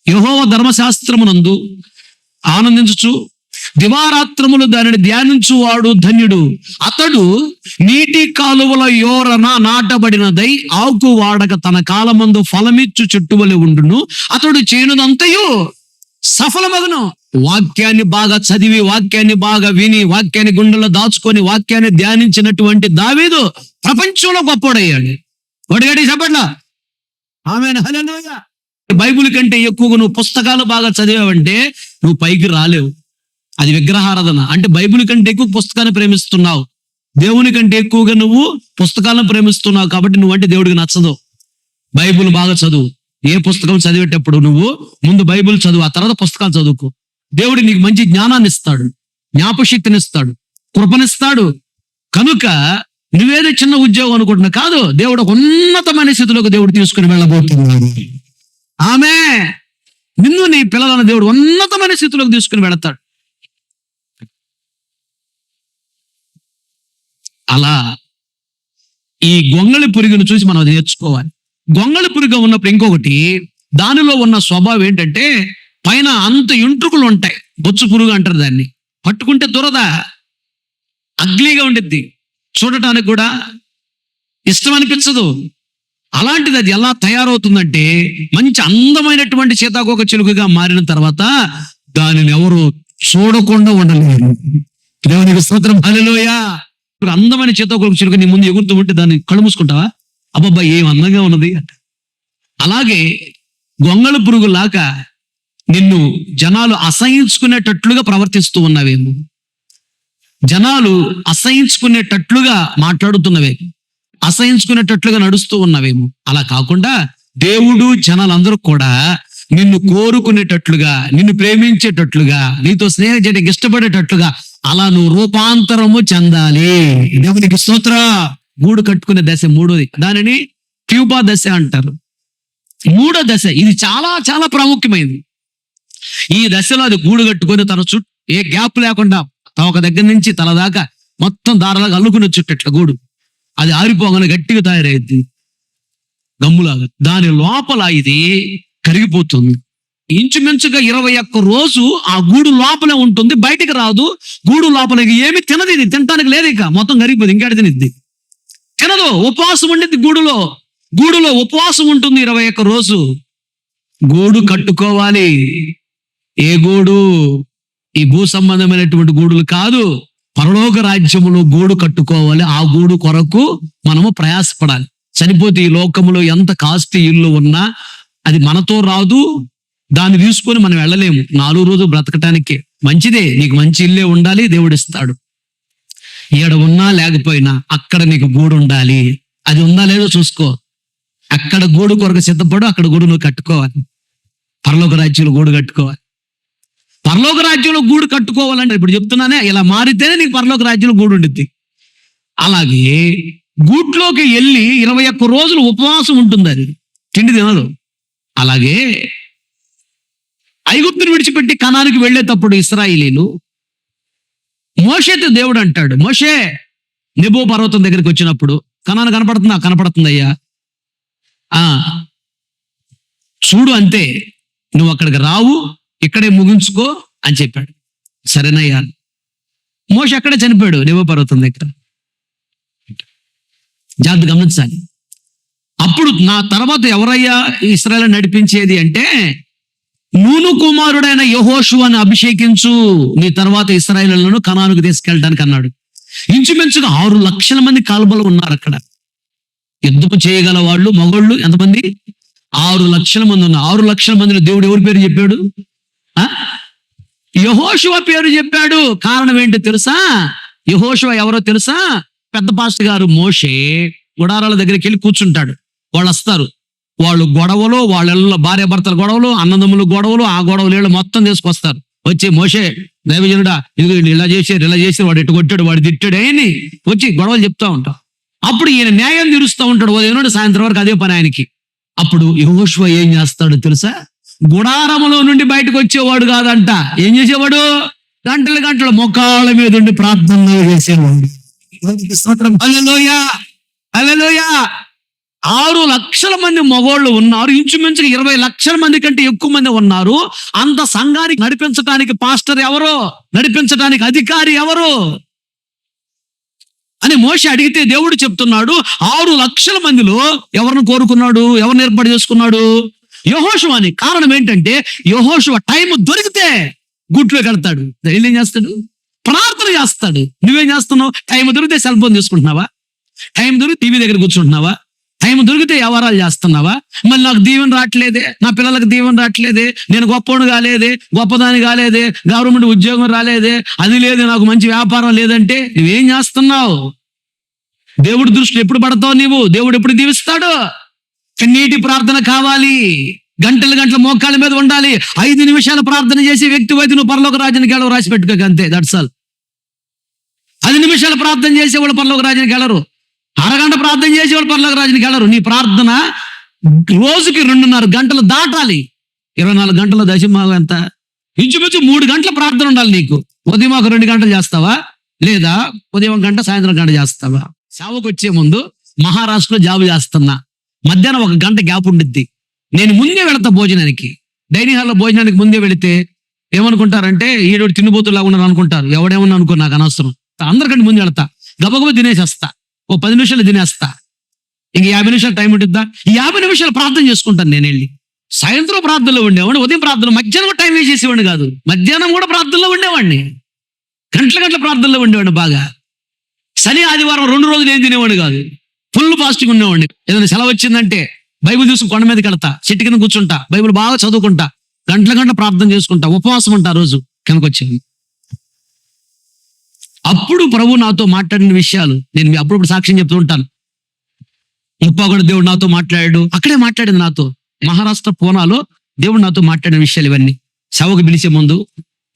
యెహోవా ధర్మశాస్త్రమునందు ఆనందించుచు దివారాత్రములు దానిని ధ్యానించువాడు ధన్యుడు. అతడు నీటి కాలువల యోరన నాటబడినదై ఆకు వాడక తన కాలమందు ఫలమిచ్చు చెట్టువలె ఉండును. అతడు చేనుదంతయు సఫలమగును. వాక్యాన్ని బాగా చదివి, వాక్యాన్ని బాగా విని, వాక్యాన్ని గుండెల్లో దాచుకొని, వాక్యాన్ని ధ్యానించినటువంటి దావీదు ప్రపంచంలో గొప్పోడయ్యాడు. ఒడిగడి చెప్పట్లా ఆమేన్ హల్లెలూయా. బైబిల్ కంటే ఎక్కువగా నువ్వు పుస్తకాలు బాగా చదివావంటే నువ్వు పైకి రాలేవు. అది విగ్రహారాధన. అంటే బైబిల్ కంటే ఎక్కువ పుస్తకాన్ని ప్రేమిస్తున్నావు, దేవుని కంటే ఎక్కువగా నువ్వు పుస్తకాలను ప్రేమిస్తున్నావు, కాబట్టి నువ్వంటే దేవుడికి నచ్చదు. బైబిల్ బాగా చదువు. ఏ పుస్తకం చదివేటప్పుడు నువ్వు ముందు బైబిల్ చదువు, ఆ తర్వాత పుస్తకాలు చదువుకో. దేవుడు నీకు మంచి జ్ఞానాన్ని ఇస్తాడు, జ్ఞాపశక్తిని ఇస్తాడు, కృపనిస్తాడు. కనుక నువ్వేదో చిన్న ఉద్యోగం అనుకుంటున్నా కాదు, దేవుడు ఒక ఉన్నతమైన స్థితిలోకి దేవుడు తీసుకుని వెళ్ళబోతున్నాడు. ఆమె నిన్ను నీ పిల్లలను దేవుడు ఉన్నతమైన స్థితిలోకి తీసుకుని వెళతాడు. అలా ఈ గొంగళి పురుగును చూసి మనం అది నేర్చుకోవాలి. గొంగళి పురుగు ఉన్నప్పుడు ఇంకొకటి, దానిలో ఉన్న స్వభావం ఏంటంటే పైన అంత ఎంట్రుకలు ఉంటాయి. బొచ్చు పురుగు అంటారు దాన్ని. పట్టుకుంటే దురద, అగ్లీగా ఉండిద్ది, చూడటానికి కూడా ఇష్టం అనిపించదు. అలాంటిది అది ఎలా తయారవుతుందంటే మంచి అందమైనటువంటి సీతాకోక చిలుకగా మారిన తర్వాత దానిని ఎవరు చూడకుండా ఉండలేరు. దేవునికి స్తోత్రం, హల్లెలూయా. ఇప్పుడు అందమైన సీతాకోక చిలుక నీ ముందు ఎగురుతూ ఉంటే దాన్ని కళ్ళు మూసుకుంటావా? అబ్బబ్బా ఏం అందంగా ఉన్నది అంట. అలాగే గొంగళి పురుగులాగా నిన్ను జనాలు అసహించుకునేటట్లుగా ప్రవర్తిస్తూ ఉన్నవేమో, జనాలు అసహించుకునేటట్లుగా మాట్లాడుతున్నవే, అసహించుకునేటట్లుగా నడుస్తూ ఉన్నవేమో. అలా కాకుండా దేవుడు జనాలందరూ కూడా నిన్ను కోరుకునేటట్లుగా, నిన్ను ప్రేమించేటట్లుగా, నీతో స్నేహం చేయడానికి ఇష్టపడేటట్లుగా అలా నువ్వు రూపాంతరము చెందాలి. దేవునికి స్తోత్ర. గూడు కట్టుకునే దశ మూడోది, దానిని ప్యూపా దశ అంటారు. మూడో దశ ఇది చాలా చాలా ప్రాముఖ్యమైనది. ఈ దశలో అది గూడు కట్టుకొని తన చుట్టూ ఏ గ్యాప్ లేకుండా ఒక దగ్గర నుంచి తల దాకా మొత్తం దారాలాగా అల్లుకుని చుట్టట్ల గూడు. అది ఆరిపోగానే గట్టిగా తయారైద్ది గమ్ములాగా. దాని లోపల ఇది కరిగిపోతుంది. ఇంచుమించుగా 21 రోజు ఆ గూడు లోపలే ఉంటుంది, బయటికి రాదు. గూడు లోపల ఏమి తినదు, ఇది తినటానికి లేదు, ఇక మొత్తం కరిగిపోతుంది. ఇంకేట తినిద్ది, తినదు. ఉపవాసం ఉండిద్ది గూడులో ఉపవాసం ఉంటుంది 21 రోజు. గూడు కట్టుకోవాలి. ఏ గూడు? ఈ భూ సంబంధమైనటువంటి గూడులు కాదు, పరలోక రాజ్యములో గూడు కట్టుకోవాలి. ఆ గూడు కొరకు మనము ప్రయాసపడాలి. చనిపోతే ఈ లోకములో ఎంత కాస్ట్లీ ఇల్లు ఉన్నా అది మనతో రాదు, దాన్ని తీసుకొని మనం వెళ్ళలేము. 4 రోజులు బ్రతకటానికి మంచిదే, నీకు మంచి ఇల్లే ఉండాలి, దేవుడు ఇస్తాడు. ఈడ ఉన్నా లేకపోయినా అక్కడ నీకు గూడు ఉండాలి. అది ఉందా లేదో చూసుకో. అక్కడ గూడు కొరకు సిద్ధపడు, అక్కడ గూడు నువ్వు కట్టుకోవాలి. పరలోక రాజ్యంలో గూడు కట్టుకోవాలి. పరలోక రాజ్యంలో గూడు కట్టుకోవాలంటే ఇప్పుడు చెప్తున్నానే, ఇలా మారితేనే నీకు పరలోక రాజ్యంలో గూడు ఉండిద్ది. అలాగే గూట్లోకి వెళ్ళి 21 రోజులు ఉపవాసం ఉంటుంది, అది తిండి తినదు. అలాగే ఐగుప్తుని విడిచిపెట్టి కనానికి వెళ్ళేటప్పుడు ఇశ్రాయేలీలు మోషేతో దేవుడు అంటాడు, మోషే నెబో పర్వతం దగ్గరికి వచ్చినప్పుడు, కనాను కనపడుతుందా? కనపడుతుందయ్యా. చూడు అంతే, నువ్వు అక్కడికి రావు, ఇక్కడే ముగించుకో అని చెప్పాడు. సరేనయ్యా. మోషే అక్కడే చనిపోయాడు నెబో పర్వతం దగ్గర. జాగ్రత్త గమనించాలి. అప్పుడు నా తర్వాత ఎవరయ్యా ఇశ్రాయేలు నడిపించేది అంటే, నూను కుమారుడైన యెహోషువను అభిషేకించు, నీ తర్వాత ఇశ్రాయేలులను కనానుకు తీసుకెళ్ళడానికి అన్నాడు. ఇంచుమించుగా 6 లక్షల మంది కాల్బలు ఉన్నారు అక్కడ. యుద్ధము చేయగల వాళ్ళు మగోళ్ళు ఎంతమంది? 6 లక్షల మంది ఉన్నారు. 6 లక్షల మందిని దేవుడు ఎవరి పేరు చెప్పాడు? యెహోషువ పేరు చెప్పాడు. కారణం ఏంటో తెలుసా? యెహోషువ ఎవరో తెలుసా? పెద్ద పాస్టర్ గారు మోషే గుడారాల దగ్గరికి వెళ్ళి కూర్చుంటాడు. వాళ్ళు వస్తారు, వాళ్ళు గొడవలు, వాళ్ళ భార్య భర్తల గొడవలు, అన్నదమ్ముల గొడవలు, ఆ గొడవలు వీళ్ళు మొత్తం తీసుకొస్తారు. వచ్చి మోషే దైవజనుడా, ఇది ఇలా చేశారు, వాడు ఎటు కొట్టాడు, వాడు తిట్టాడు అని వచ్చి గొడవలు చెప్తా ఉంటాం. అప్పుడు ఈయన న్యాయం తీరుస్తూ ఉంటాడు ఉదయం సాయంత్రం వరకు, అదే పని ఆయనకి. అప్పుడు యెహోషువ ఏం చేస్తాడు తెలుసా? గుడారములో నుండి బయటకు వచ్చేవాడు కాదంట. ఏం చేసేవాడు? గంటలు గంటలు మొక్కాళ్ళ మీద ఉండి ప్రార్థనలు చేసేవాడు. హల్లెలూయా, హల్లెలూయా. 6 లక్షల మంది మగోళ్ళు ఉన్నారు, ఇంచుమించుగా 20 లక్షల మంది కంటే ఎక్కువ మంది ఉన్నారు. అంత సంఘానికి నడిపించడానికి పాస్టర్ ఎవరో, నడిపించడానికి అధికారి ఎవరు అని మోషే అడిగితే దేవుడు చెప్తున్నాడు, 6 లక్షల మందిలో ఎవరిని కోరుకున్నాడు, ఎవరిని ఏర్పాటు చేసుకున్నాడు? యెహోషువని. కారణం ఏంటంటే యెహోషువ టైం దొరికితే గుట్లోకి వెళ్తాడు. ఏం చేస్తాడు? ప్రార్థన చేస్తాడు. నువ్వేం చేస్తున్నావు? టైం దొరికితే సెల్ ఫోన్ తీసుకుంటున్నావా? టైం దొరికి టీవీ దగ్గర కూర్చుంటున్నావా? టైం దొరికితే వ్యవహారాలు చేస్తున్నావా? మళ్ళీ నాకు దీవెన రావట్లేదే, నా పిల్లలకు దీవెన రావట్లేదే, నేను గొప్పవాడు కాలేదే, గొప్పదాని కాలేదే, గవర్నమెంట్ ఉద్యోగం రాలేదే, అది లేదు, నాకు మంచి వ్యాపారం లేదంటే నువ్వేం చేస్తున్నావు? దేవుడి దృష్టిలో ఎప్పుడు పడతావు నీవు? దేవుడు ఎప్పుడు దీవిస్తాడు? కన్నీటి ప్రార్థన కావాలి, గంటల గంటల మోకాళ్ళ మీద ఉండాలి. 5 నిమిషాలు ప్రార్థన చేసి వ్యక్తి అయితే నువ్వు పరలోక రాజ్యానికి వెళ్ళవు, రాసి పెట్టుకోక అంతే, దట్స్ ఆల్. 10 నిమిషాలు ప్రార్థన చేసేవాళ్ళు పరలోక రాజ్యానికి వెళ్ళరు, అరగంట ప్రార్థన చేసేవాళ్ళు పరలోక రాజ్యానికి వెళ్ళరు. నీ ప్రార్థన రోజుకి 2.5 గంటలు దాటాలి. 24 గంటల దశమాగం ఎంత? ఇంచుమించు 3 గంటల ప్రార్థన ఉండాలి నీకు. ఉదయం ఒక 2 గంటలు చేస్తావా, లేదా ఉదయం 1 గంట సాయంత్రం 1 గంట చేస్తావా? సేవకు వచ్చే ముందు మహారాష్ట్రలో జాబ్ చేస్తున్నా, మధ్యాహ్నం 1 గంట గ్యాప్ ఉండిద్ది. నేను ముందే వెళతా భోజనానికి, డైనింగ్ హాల్లో భోజనానికి ముందే వెళితే ఏమనుకుంటారంటే ఈడో తిండిపోతులాగా ఉన్నారు అనుకుంటారు. ఎవడేమన్నా అనుకో, నాకు అనవసరం. అందరికంటే ముందు వెళతా, గబగబా తినేసేస్తా, ఓ 10 నిమిషాలు తినేస్తా. ఇంక 50 నిమిషాలు టైం ఉంటుందా, ఈ 50 నిమిషాలు ప్రార్థన చేసుకుంటాను నేను వెళ్ళి. సాయంత్రం ప్రార్థనలో ఉండేవాడిని, ఉదయం ప్రార్థన, మధ్యాహ్నం టైం వేస్ట్ చేసేవాడిని కాదు, మధ్యాహ్నం కూడా ప్రార్థనలో ఉండేవాడిని, గంటల ప్రార్థనలో ఉండేవాడిని బాగా. శని ఆదివారం 2 రోజులు ఏం తినేవాడిని కాదు, ఫుల్ ఫాస్టింగ్ ఉండేవాడిని. ఏదైనా సెలవు వచ్చిందంటే బైబిల్ తీసుకుని కొండ మీదకి వెళ్తా, చెట్టు కింద కూర్చుంటా, బైబిల్ బాగా చదువుకుంటా, గంటల ప్రార్థన చేసుకుంటా, ఉపవాసం ఉంటా రోజు కిందకు వచ్చేది. అప్పుడు ప్రభు నాతో మాట్లాడిన విషయాలు నేను అప్పుడప్పుడు సాక్ష్యం చెప్తూ ఉంటాను. ముప్పాగొండ దేవుడు నాతో మాట్లాడాడు, అక్కడే మాట్లాడింది నాతో. మహారాష్ట్ర పూనాలో దేవుడు నాతో మాట్లాడిన విషయాలు ఇవన్నీ. సేవకు పిలిచే ముందు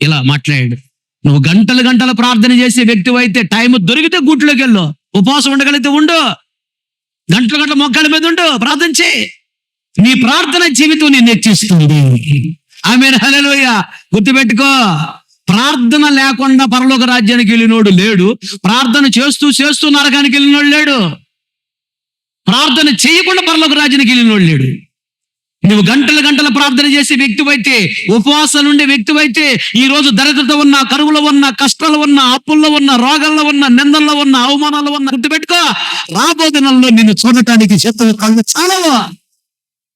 ఇలా మాట్లాడాడు. నువ్వు గంటల ప్రార్థన చేసే వ్యక్తి అయితే టైం దొరికితే గూట్లోకి వెళ్ళు, ఉపవాసం ఉండగలిగితే ఉండు, గంటల మొక్కల మీద ఉండు, ప్రార్థన చేయి. నీ ప్రార్థన జీవితం నేను హెచ్చిస్తుంది. ఆమేన్, హల్లెలూయా. గుర్తుపెట్టుకో, ప్రార్థన లేకుండా పరలోక రాజ్యానికి వెళ్ళినోడు లేడు, ప్రార్థన చేస్తూ నరకానికి వెళ్ళినోడు లేడు, ప్రార్థన చేయకుండా పరలోక రాజ్యానికి వెళ్ళినోడు లేడు. నువ్వు గంటల ప్రార్థన చేసే వ్యక్తి అయితే, ఉపవాసాలు ఉండే వ్యక్తి అయితే, ఈ రోజు దరిద్రత ఉన్న, కరువులో ఉన్న, కష్టాలు ఉన్న, అప్పుల్లో ఉన్న, రోగాల్లో ఉన్న, నిందల్లో ఉన్న, అవమానాల్లో ఉన్న, గుర్తుపెట్టుకో, రాబోదినంలో నిన్ను చూడటానికి చేతులు కళ్ళు చాలవు,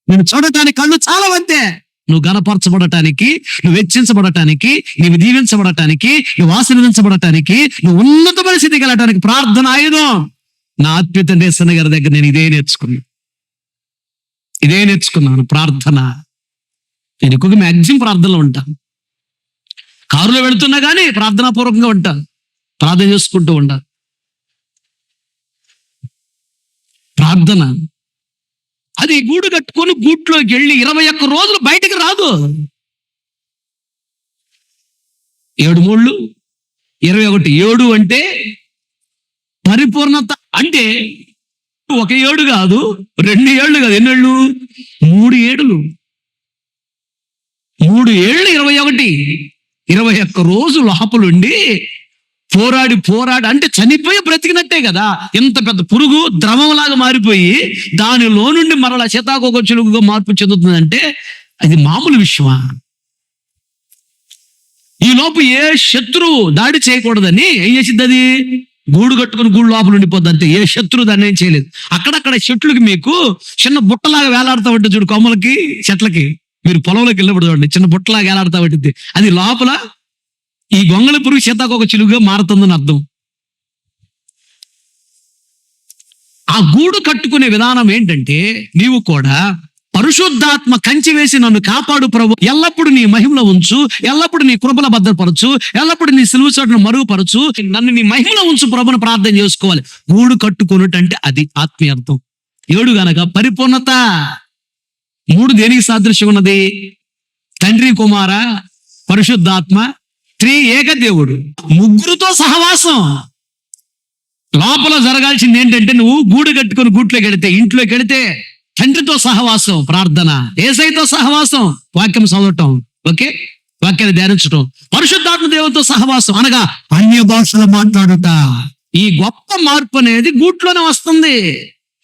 నిన్ను చూడటానికి కళ్ళు చాలవంతే. నువ్వు గణపరచబడటానికి, నువ్వు హెచ్చించబడటానికి, నువ్వు దీవించబడటానికి, నువ్వు ఆశీర్వదించబడటానికి, నువ్వు ఉన్నత పరిస్థితికి వెళ్ళటానికి ప్రార్థన ఆయుధం. నా ఆత్మీయ తండ్రి యేసయ్య గారి దగ్గర నేను ఇదే నేర్చుకున్నాను, ప్రార్థన. నేను ఎక్కువగా మ్యాక్సిమం ప్రార్థనలో ఉంటాను. కారులో వెళుతున్నా కానీ ప్రార్థనాపూర్వకంగా ఉంటాను, ప్రార్థన చేసుకుంటూ ఉంటాను. ప్రార్థన అది గూడు కట్టుకొని గూట్లోకి వెళ్ళి 21 రోజులు బయటికి రాదు. 7 మూళ్ళు 21, 7 అంటే పరిపూర్ణత. అంటే 1 ఏడు కాదు, 2 ఏళ్ళు కాదు, ఎన్నేళ్ళు? 3 ఏడులు. 3 ఏళ్ళు 21 రోజు లోపలుండి పోరాడి అంటే చనిపోయి బ్రతికినట్టే కదా. ఎంత పెద్ద పురుగు ద్రవంలాగా మారిపోయి దానిలో నుండి మరలా సీతాకోకచిలుకగా మార్పు చెందుతుందంటే అది మామూలు విషయమా? ఈ లోపు ఏ శత్రువు దాడి చేయకూడదని ఏం చేసింది? అది గూడు కట్టుకుని గూడు లోపల ఉండిపోద్ది అంతే. ఏ శత్రువు దాన్ని ఏం చేయలేదు. అక్కడక్కడ చెట్లకి మీకు చిన్న బుట్టలాగా వేలాడుతూ ఉంటుంది చూడు, కొమ్మలకి చెట్లకి. మీరు పొలంలోకి వెళ్ళినప్పుడు చూడండి, చిన్న బుట్టలాగా వేలాడుతూ ఉంటుంది. అది లోపల ఈ గొంగళి పురుగు సీతాకోక చిలుగుగా మారుతుందని అర్థం. ఆ గూడు కట్టుకునే విధానం ఏంటంటే, నీవు కూడా పరిశుద్ధాత్మ కంచి వేసి నన్ను కాపాడు ప్రభు, ఎల్లప్పుడు నీ మహిమలో ఉంచు, ఎల్లప్పుడు నీ కృపల భద్రపరచు, ఎల్లప్పుడు నీ సిలువ చోటును మరుగుపరచు, నన్ను నీ మహిమలో ఉంచు ప్రభుని ప్రార్థన చేసుకోవాలి. గూడు కట్టుకున్నట్టంటే అది ఆత్మీయ అర్థం. 7 గనక పరిపూర్ణత. 3 దేనికి సాదృశ్యం ఉన్నది? తండ్రి, కుమార, పరిశుద్ధాత్మ, ఏక దేవుడు, ముగ్గురుతో సహవాసం. లోపల జరగాల్సింది ఏంటంటే, నువ్వు గూడు కట్టుకొని గూట్లోకి వెళితే, ఇంట్లోకి వెళితే తండ్రితో సహవాసం, ప్రార్థన, యేసయ్యతో సహవాసం, వాక్యం చదవటం, ఓకే, వాక్యాన్ని ధ్యానించటం, పరిశుద్ధాత్మ దేవునితో సహవాసం అనగా అన్య భాషలు మాట్లాడుట. ఈ గొప్ప మార్పు అనేది గూట్లోనే వస్తుంది.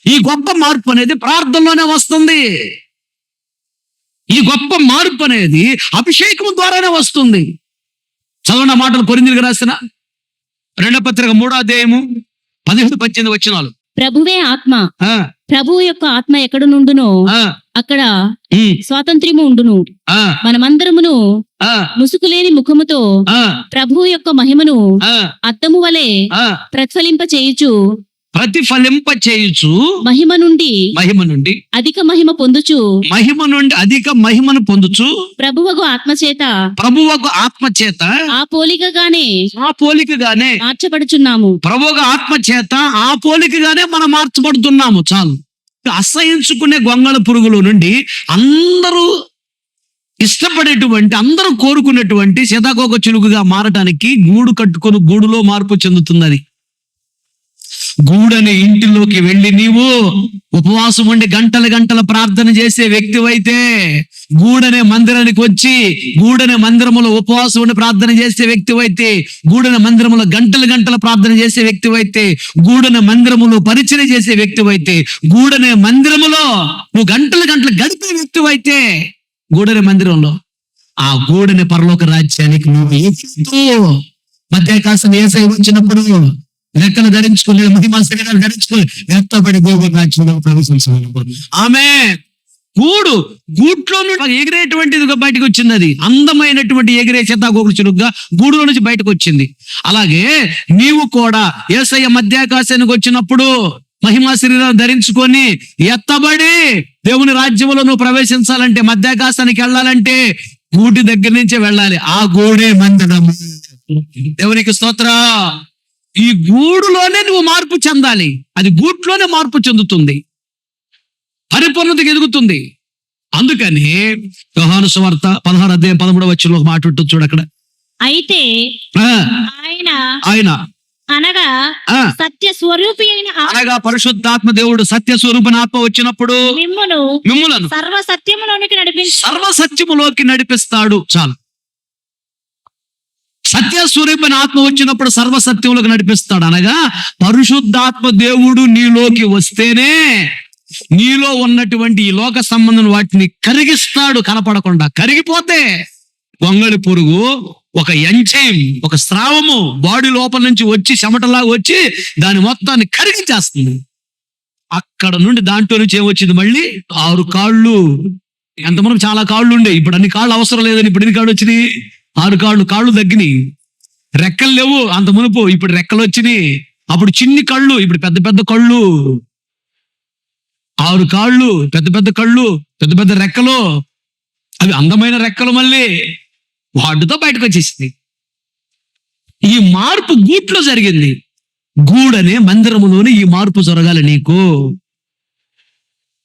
ఈ గొప్ప మార్పు అనేది ప్రార్థనలోనే వస్తుంది. ఈ గొప్ప మార్పు అనేది అభిషేకం ద్వారానే వస్తుంది. చదవండి మాటలు. కొరింథీయులకు రాసిన 2వ పత్రిక 3వ అధ్యాయము 17-18 వచనాలు.
ప్రభువే ఆత్మ, ప్రభువు యొక్క ఆత్మ ఎక్కడ నుండునో అక్కడ స్వాతంత్ర్యము ఉండును. మనమందరమును ముసుగులేని ముఖముతో ప్రభువు యొక్క మహిమను అద్దము వలె ప్రతిఫలింప చేయుచు మహిమ నుండి అధిక మహిమ పొందుచు ప్రభువగు ఆత్మ చేత ఆ పోలికగానే మార్చబడుచున్నాము.
ప్రభువుగా ఆత్మ చేత ఆ పోలికగానే మనం మార్చబడుతున్నాము. చాలు. అసహించుకునే గొంగళ పురుగుల నుండి అందరూ ఇష్టపడేటువంటి, అందరూ కోరుకునేటువంటి సీతాకోక చిలుకగా మారటానికి గూడు కట్టుకొని గూడులో మార్పు చెందుతున్నది. గూడనే ఇంటిలోకి వెళ్ళి నీవు ఉపవాసం ఉండి గంటల గంటల ప్రార్థన చేసే వ్యక్తివైతే, గూడనే మందిరానికి వచ్చి గూడనే మందిరములో ఉపవాసం ఉండి ప్రార్థన చేసే వ్యక్తివైతే, గూడనే మందిరములో గంటల గంటల ప్రార్థన చేసే వ్యక్తివైతే, గూడనే మందిరములో పరిచయం చేసే వ్యక్తివైతే, గూడనే మందిరములో నువ్వు గంటల గంటలు గడిపే వ్యక్తివైతే, గూడనే మందిరంలో ఆ గూడనే పరలోక రాజ్యానికి నువ్వు ఎక్కుతూ మధ్యాకాశం యేసయ్య వచ్చినప్పుడు రెక్కలు ధరించుకుని మహిమ శరీరాలు ధరించుకుని ఎత్తబడి దేవుని రాజ్యంలో ప్రవేశించాలి. ఆమె గూట్లో నుండి ఎగిరేటువంటిది బయటకు వచ్చింది. అది అందమైనటువంటి ఎగిరే సీతాకోక చిలుకగా గూడులో నుంచి బయటకు వచ్చింది. అలాగే నీవు కూడా యేసయ్య మధ్యాకాశానికి వచ్చినప్పుడు మహిమా శరీరాలు ధరించుకొని ఎత్తబడి దేవుని రాజ్యంలో నువ్వు ప్రవేశించాలంటే, మధ్యాకాశానికి వెళ్ళాలంటే గూటి దగ్గర నుంచే వెళ్ళాలి. ఆ గూడే మందిరము. దేవునికి స్తోత్రం. ఈ గూడులోనే నువ్వు మార్పు చెందాలి. అది గూట్లోనే మార్పు చెందుతుంది, పరిపూర్ణతకి ఎదుగుతుంది. అందుకని యోహాను సువార్త 16:13 ఒక మాట ఉంటుంది చూడు. అక్కడ అయితే ఆయన
అనగా సత్య స్వరూపి
అనగా పరిశుద్ధాత్మ దేవుడు సత్య స్వరూపణ ఆత్మ వచ్చినప్పుడు మిమ్ములను సర్వ సత్యములోకి నడిపిస్తాడు. చాలు. సత్య స్వరూపణ ఆత్మ వచ్చినప్పుడు సర్వ సత్యములోకి నడిపిస్తాడు. అనగా పరిశుద్ధాత్మ దేవుడు నీలోకి వస్తేనే నీలో ఉన్నటువంటి ఈ లోక సంబంధం వాటిని కరిగిస్తాడు. కనపడకుండా కరిగిపోతే గొంగళి పురుగు ఒక ఎంజైమ్, ఒక స్రావము బాడీ లోపల నుంచి వచ్చి చెమటలాగా వచ్చి దాని మొత్తాన్ని కరిగించేస్తుంది. అక్కడ నుండి దాంట్లో నుంచి ఏమొచ్చింది? మళ్ళీ 6 కాళ్ళు. ఎంతమంది చాలా కాళ్ళు ఉండే, ఇప్పుడు అన్ని కాళ్ళు అవసరం లేదని ఇప్పుడు ఎన్ని కాళ్ళు వచ్చినాయి? 6 కాళ్ళు తగ్గినాయి. రెక్కలు లేవు అంత మునుపు, ఇప్పుడు రెక్కలు వచ్చినాయి. అప్పుడు చిన్ని కళ్ళు, ఇప్పుడు పెద్ద పెద్ద కళ్ళు. 6 కాళ్ళు, పెద్ద పెద్ద కళ్ళు, పెద్ద పెద్ద రెక్కలు. అవి అందమైన రెక్కలు. మళ్ళీ వాటితో బయటకు వచ్చేసింది. ఈ మార్పు గూట్లో జరిగింది. గూడనే మందిరములోని ఈ మార్పు జరగాలి. నీకు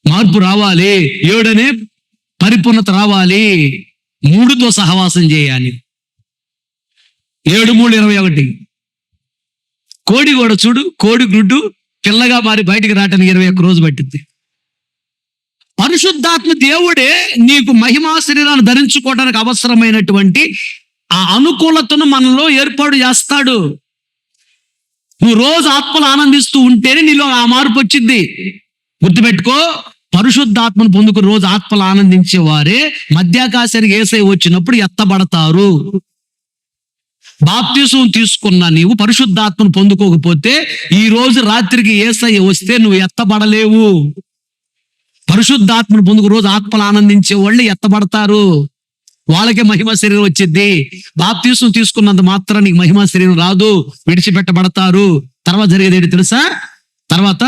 మార్పు రావాలి. 7 పరిపూర్ణత రావాలి. 3తో సహవాసం చేయాలి. 7:3:21 కోడి కూడా చూడు, కోడి గుడ్డు పిల్లగా మారి బయటికి రావటానికి 21 రోజు పట్టింది. పరిశుద్ధాత్మ దేవుడే నీకు మహిమా శరీరాన్ని ధరించుకోవడానికి అవసరమైనటువంటి ఆ అనుకూలతను మనలో ఏర్పాటు చేస్తాడు. నువ్వు రోజు ఆత్మలు ఆనందిస్తూ ఉంటేనే నీలో ఆ మార్పు వచ్చింది. గుర్తుపెట్టుకో, పరిశుద్ధాత్మను పొందుకుని రోజు ఆత్మలు ఆనందించే వారే మధ్యాకాశానికి యేసయ్య వచ్చినప్పుడు ఎత్తబడతారు. బాప్తిసం తీసుకున్న నీవు పరిశుద్ధాత్మను పొందుకోకపోతే ఈ రోజు రాత్రికి యేసయ్య వస్తే నువ్వు ఎత్తబడలేవు. పరిశుద్ధాత్మను పొందుకు రోజు ఆత్మలు ఆనందించే వాళ్ళు ఎత్తబడతారు. వాళ్ళకే మహిమ శరీరం వచ్చింది. బాప్తిసం తీసుకున్నంత మాత్రం నీకు మహిమ శరీరం రాదు, విడిచిపెట్టబడతారు. తర్వాత జరిగేది ఏంటి తెలుసా? తర్వాత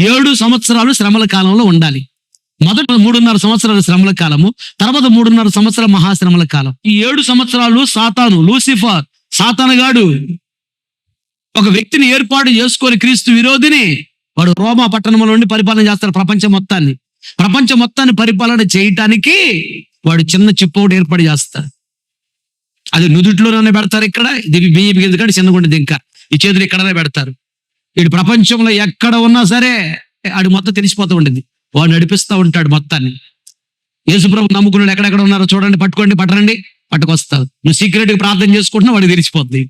7 సంవత్సరాలు శ్రమల కాలంలో ఉండాలి. మొదట 3.5 సంవత్సరాలు శ్రమల కాలము, తర్వాత 3.5 సంవత్సరాల మహాశ్రమల కాలం. ఈ 7 సంవత్సరాలు సాతాను, లూసిఫర్, సాతానుగాడు ఒక వ్యక్తిని ఏర్పాటు చేసుకొని క్రీస్తు విరోధిని వాడు రోమా పట్టణంలో నుండి పరిపాలన చేస్తాడు. ప్రపంచం మొత్తాన్ని పరిపాలన చేయటానికి వాడు చిన్న చిప్పు ఒకటి ఏర్పాటు చేస్తాడు. అది నుదుటిలోనే పెడతారు. ఇక్కడ ఇది బియ్యం ఎందుకంటే చిన్నగుండేది. ఇంకా ఈ చేతులు ఇక్కడనే పెడతారు. వీడు ప్రపంచంలో ఎక్కడ ఉన్నా సరే ఆడు మొత్తం తెలిసిపోతూ ఉండేది. వాడు నడిపిస్తూ ఉంటాడు మొత్తాన్ని. యేసుప్రభు నమ్ముకున్నాడు ఎక్కడెక్కడ ఉన్నారో చూడండి, పట్టరండి, పట్టుకొస్తావు. నువ్వు సీక్రెట్ గా ప్రార్థన చేసుకుంటున్నా వాడికి తెలిసిపోతుంది.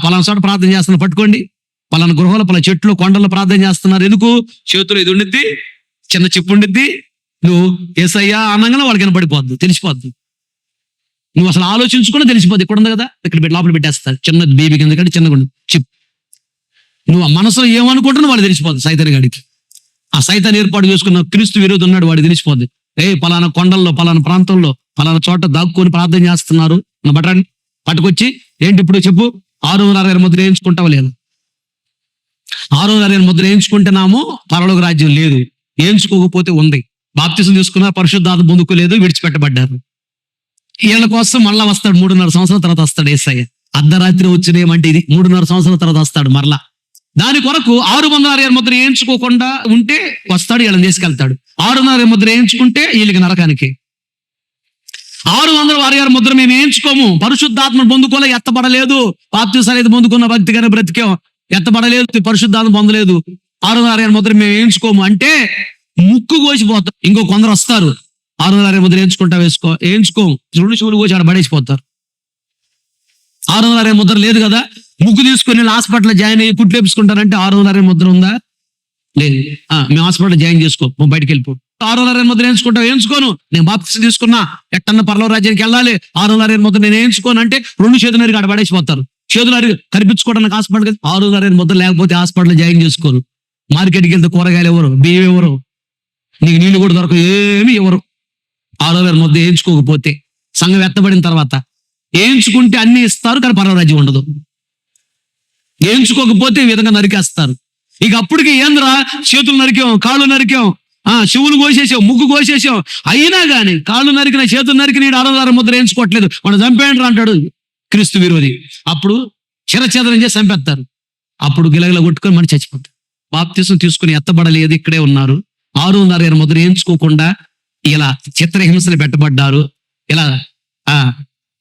పలానా చోట ప్రార్థన చేస్తున్నా పట్టుకోండి, పలానా గృహంలో పలానా చెట్లు కొండల్లో ప్రార్థన చేస్తున్నారు. ఎందుకు? చేతులు ఇది ఉండిద్ది, చిన్న చిప్పు ఉండిద్ది. నువ్వు యేసయ్యా అనగానే వాడికి వినపడిపోద్ది, తెలిసిపోద్ది. నువ్వు అసలు ఆలోచించుకుని తెలిసిపోద్ది. ఇక్కడ ఉంది కదా, ఇక్కడ లోపల పెట్టేస్తారు. చిన్న బేబీ కింద కంటే చిన్నగా చిప్. నువ్వు ఆ మనసులో ఏమనుకుంటున్నా వాడు తెలిసిపోద్ది. సైతాన్ గాడికి ఆ సైతాన్ ఏర్పాటు చేసుకున్న క్రీస్తు విరోధి ఉన్నాడు, వాడికి తెలిసిపోద్ది. పలానా కొండల్లో, పలానా ప్రాంతంలో, పలానా చోట దాక్కుని ప్రార్థన చేస్తున్నారు. బట్టండి, పట్టుకొచ్చి ఏంటి ఇప్పుడు చెప్పు, 660 ముద్ర వేయించుకుంటావా లేదు? 660 ముద్ర వేయించుకుంటున్నాము, పరలోక రాజ్యం లేదు. వేయించుకోకపోతే ఉంది. బాప్తిసం తీసుకున్నారు, పరిశుద్ధాత్మ పొందుకోలేదు, విడిచిపెట్టబడ్డారు. వీళ్ళ కోసం మళ్ళా వస్తాడు. 3.5 సంవత్సరాల తర్వాత వస్తాడు యేసయ్య. అర్ధరాత్రి వచ్చినేమంటే ఇది 3.5 సంవత్సరాల తర్వాత వస్తాడు మరలా. దాని కొరకు 666 ముద్ర వేయించుకోకుండా ఉంటే వస్తాడు, వీళ్ళని తీసుకెళ్తాడు. 666 ముద్ర వేయించుకుంటే వీళ్ళకి నరకానికి. 666 ముద్ర మేము వేయించుకోము, పరిశుద్ధాత్మ పొందుకోలే, ఎత్తబడలేదు, బాప్తిసం అయితే పొందుకున్న భక్తిగానే బ్రతికాం, ఎత్తబడలేదు, పరిశుద్ధాత్మ పొందలేదు, 666 ముద్ర మేము వేయించుకోము అంటే ముక్కు కోసిపోతాం. ఇంకో కొందరు వస్తారు, 666 ముద్ర వేయించుకోము, చూడు చెవులు కోసి ఆడ పడేసిపోతారు. 666 ముద్ర లేదు కదా, ముక్కు తీసుకుని హాస్పిటల్లో జాయిన్ అయ్యి కుట్లు వేపించుకుంటారంటే 666 ముద్ర ఉందా? లేదు. మేము హాస్పిటల్ జాయిన్ చేసుకో, బయటికి వెళ్ళిపో. 666 ముద్ర వేయించుకోను, నేను బాప్తిసం తీసుకున్నా, ఎట్టన్న పరలోక రాజ్యానికి వెళ్ళాలి, 666 ముద్ర నేను వేయించుకోను అంటే 2 చేతులు అరిగి ఆడ పడేసిపోతారు. చేతులు అరిగి కనిపించుకోవడానికి హాస్పిటల్ 666 ముద్ర లేకపోతే హాస్పిటల్ జాయిన్ చేసుకోరు. మార్కెట్కి వెళ్తే కూరగాయలు ఎవరు, బియ్యం ఎవరు, నీకు నీళ్లు కూడా దొరకవు, ఏమి ఎవరు. 666 ముద్ర వేయించుకోకపోతే సంఘం ఎత్తబడిన తర్వాత వేయించుకుంటే అన్ని ఇస్తారు, కానీ పరలోక రాజ్యం ఉండదు. వేయించుకోకపోతే ఈ విధంగా నరికేస్తారు. ఇక అప్పటికి ఏంద్రా, చేతులు నరికాం, కాళ్ళు నరికాం, చెవులు కోసేసాం, ముగ్గు కోసేసాం, అయినా కానీ కాళ్ళు నరికిన, చేతులు నరికిన 666 ముద్ర వేయించుకోవట్లేదు, మనం చంపేయండి అంటాడు క్రీస్తు విరోధి. అప్పుడు చిరచేదనం చేసి చంపేస్తారు. అప్పుడు గిలగిల కొట్టుకొని మనం చచ్చిపోతారు. బాప్తిసం తీసుకుని ఎత్తబడలేదు, ఇక్కడే ఉన్నారు. 666 ముద్ర వేయించుకోకుండా ఇలా చిత్రహింసలు పెట్టబడ్డారు. ఇలా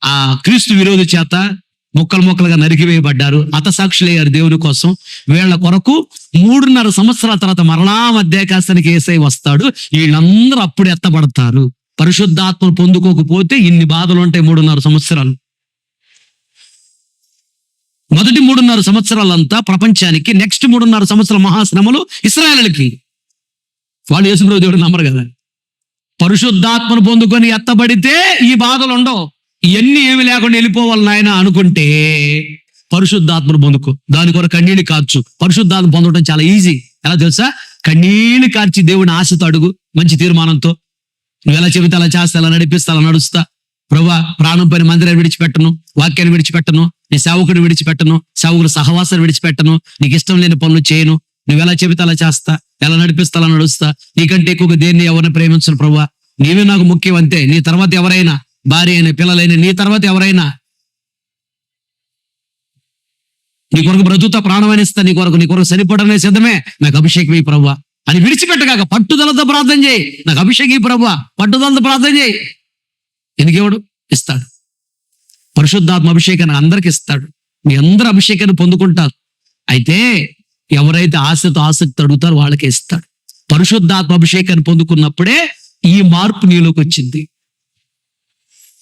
ఆ క్రీస్తు విరోధి చేత ముక్కలు ముక్కలుగా నరికివేయబడ్డారు. హతసాక్షులయ్యారు దేవుని కోసం. వీళ్ళ కొరకు 3.5 సంవత్సరాల తర్వాత మరలా మధ్యాకాశానికి యేసయ్య వస్తాడు. వీళ్ళందరూ అప్పుడు ఎత్తబడతారు. పరిశుద్ధాత్మను పొందుకోకపోతే ఇన్ని బాధలు ఉంటాయి. 3.5 సంవత్సరాలు, మొదటి 3.5 సంవత్సరాలంతా ప్రపంచానికి, నెక్స్ట్ 3.5 సంవత్సరాల మహాశ్రమలు ఇశ్రాయేలుకి. వాళ్ళు యేసుప్రభు దేవుడు నమ్మరు కదా. పరిశుద్ధాత్మను పొందుకొని ఎత్తబడితే ఈ బాధలు ఉండవు. ఇవన్నీ ఏమి లేకుండా వెళ్ళిపోవాలి నాయన అనుకుంటే పరిశుద్ధాత్మను పొందుకో. దాని కొరకు కన్నీళ్ళు కార్చు. పరిశుద్ధాత్మ పొందడం చాలా ఈజీ. ఎలా తెలుసా? కన్నీళ్ళు కార్చి దేవుని ఆశతో అడుగు, మంచి తీర్మానంతో. నువ్వు ఎలా చెబితే అలా చేస్తా, అలా నడిపిస్తా, అలా నడుస్తా. ప్రభువా, ప్రాణం పైన మందిరాన్ని విడిచిపెట్టను, వాక్యాన్ని విడిచిపెట్టను, నీ సేవకుడిని విడిచిపెట్టను, సేవకుల సహవాసాన్ని విడిచిపెట్టను, నీకు ఇష్టం లేని పనులు చేయను, నువ్వు ఎలా చెబితే అలా చేస్తా, ఎలా నడిపిస్తా అలా నడుస్తా. నీకంటే ఎక్కువగా దేన్ని ఎవరిని ప్రేమించను ప్రభువా, నీవే నాకు ముఖ్యం అంతే. నీ తర్వాత ఎవరైనా, భార్య అయినా పిల్లలైనా, నీ తర్వాత ఎవరైనా, నీ కొరకు బ్రతుకుతా, ప్రాణమైన ఇస్తా, నీ కొరకు సరిపడనే సిద్ధమే, నాకు అభిషేకం ఈ ప్రభువా అని విడిచిపెట్టగాక పట్టుదలతో ప్రార్థన చేయి. నాకు అభిషేకం ఈ ప్రభువా, పట్టుదలతో ప్రార్థన చేయి. ఎందుకేవాడు ఇస్తాడు. పరిశుద్ధాత్మ అభిషేకాన్ని అందరికి ఇస్తాడు. మీ అందరూ అభిషేకాన్ని పొందుకుంటారు. అయితే ఎవరైతే ఆసక్తి అడుగుతారో వాళ్ళకే ఇస్తాడు. పరిశుద్ధాత్మ అభిషేకాన్ని పొందుకున్నప్పుడే ఈ మార్పు నీలోకి వచ్చింది.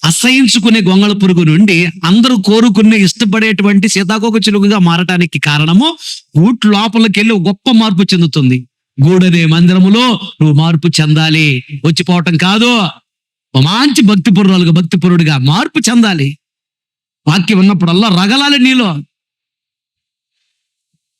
అసహించుకునే గొంగళ పురుగు నుండి అందరూ కోరుకునే ఇష్టపడేటువంటి సీతాకోక చిలుకగా మారటానికి కారణము గూట్ లోపలికి వెళ్ళి గొప్ప మార్పు చెందుతుంది. గూడనే మందిరములో నువ్వు మార్పు చెందాలి, వచ్చిపోవటం కాదు. మంచి భక్తిపరుడుగా మార్పు చెందాలి. వాక్యం ఉన్నప్పుడల్లా రగలాలి నీలో.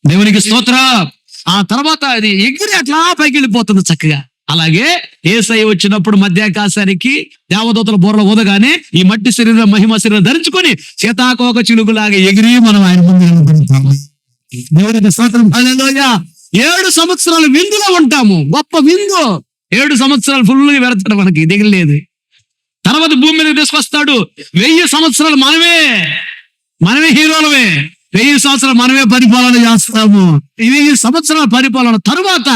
దేవునికి స్తోత్రం. ఆ తర్వాత అది ఎగిరి అట్లా పైకి వెళ్ళిపోతుంది చక్కగా. అలాగే యేసయ్య వచ్చినప్పుడు మధ్యాకాశానికి దేవదూతల బోర్ల ఊదగానే ఈ మట్టి శరీరం, మహిమ శరీరం ధరించుకొని సీతాకోక చిలుగులాగా ఎగిరి మనం ఆయన ముందు నిలబడతాము. దేవునికి స్తోత్రం. హల్లెలూయా. 7 సంవత్సరాలు విందులో ఉంటాము. గొప్ప విందు. 7 సంవత్సరాలు ఫుల్గా పెడతాడు, మనకి దిగలేదు. తర్వాత భూమి మీద తీసుకొస్తాడు. 1000 సంవత్సరాలు మనమే హీరోలమే. 1000 సంవత్సరాలు మనమే పరిపాలన చేస్తాము. 1000 సంవత్సరాల పరిపాలన తరువాత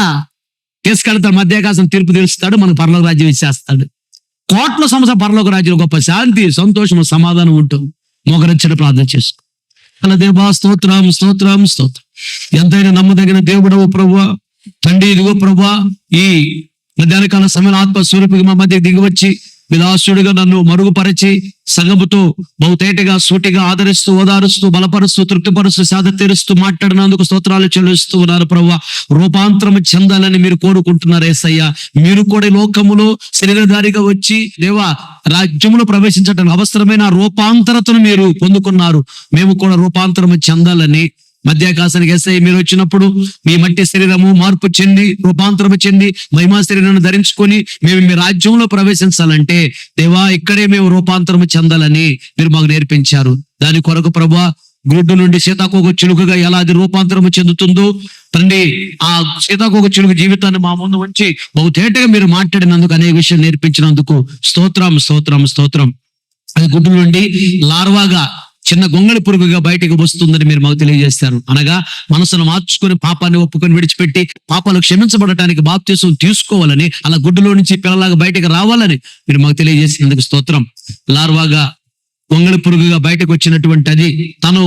తీసుకెళ్తాడు. మధ్యాకాశం తీర్పు తీరుస్తాడు, మనకు పరలోక రాజ్యం ఇచ్చేస్తాడు. 1,000,000 సంవత్సరాల పరలోక రాజ్యం గొప్ప శాంతి, సంతోషము, సమాధానం ఉంటుంది. మోకరించడం ప్రార్థన చేసుకో. అలా దేవా స్తోత్రం, స్తోత్రం, స్తోత్రం. ఎంతైనా నమ్మదగిన దేవుడవు ప్రభువా, తండ్రి. ఇదిగో ప్రభువా, ఈ మధ్యాహ్న కాల సమయంలో ఆత్మ స్వరూపిగా మా మధ్య దిగివచ్చి విలాసుడిగా నన్ను మరుగుపరిచి సంగముతో బహుతేటగా సూటిగా ఆదరిస్తూ, ఓదారుస్తూ, బలపరుస్తూ, తృప్తిపరుస్తూ, సాధ తీరుస్తూ మాట్లాడినందుకు స్తోత్రాలు చెల్లిస్తూ ఉన్నారు ప్రభువా. రూపాంతరం చెందాలని మీరు కోరుకుంటున్నారు యేసయ్య. మీరు కూడా లోకములో శరీరధారిగా వచ్చి దేవా రాజ్యములో ప్రవేశించడానికి అవసరమైన రూపాంతరతను మీరు పొందుకున్నారు. మేము కూడా రూపాంతరం చెందాలని మధ్యాకాశానికి యేసయ్య మీరు వచ్చినప్పుడు మీ మట్టి శరీరము మార్పు చెంది, రూపాంతరము చెంది, మహిమా శరీరాన్ని ధరించుకొని మేము మీ రాజ్యంలో ప్రవేశించాలంటే దేవా ఇక్కడే మేము రూపాంతరము చెందాలని మీరు మాకు నేర్పించారు. దాని కొరకు ప్రభువా గుడ్డు నుండి సీతాకోక చిలుకగా ఎలా అది రూపాంతరము చెందుతుందో తండ్రి, ఆ సీతాకోక చిలుక జీవితాన్ని మా ముందు ఉంచి బహుతేటగా మీరు మాట్లాడినందుకు, అనేక విషయాలు నేర్పించినందుకు స్తోత్రం, స్తోత్రం, స్తోత్రం. అది గుడ్డు నుండి లార్వాగా చిన్న గొంగళి పురుగుగా బయటకు వస్తుందని మీరు మాకు తెలియజేస్తారు. అనగా మనసును మార్చుకొని పాపాన్ని ఒప్పుకొని విడిచిపెట్టి పాపాలు క్షమించబడటానికి బాప్తీసం తీసుకోవాలని, అలా గుడ్డులో నుంచి పిల్లలాగా బయటకు రావాలని మీరు మాకు తెలియజేసినందుకు స్తోత్రం. లార్వాగా గొంగళి పురుగుగా బయటకు వచ్చినటువంటి అది తను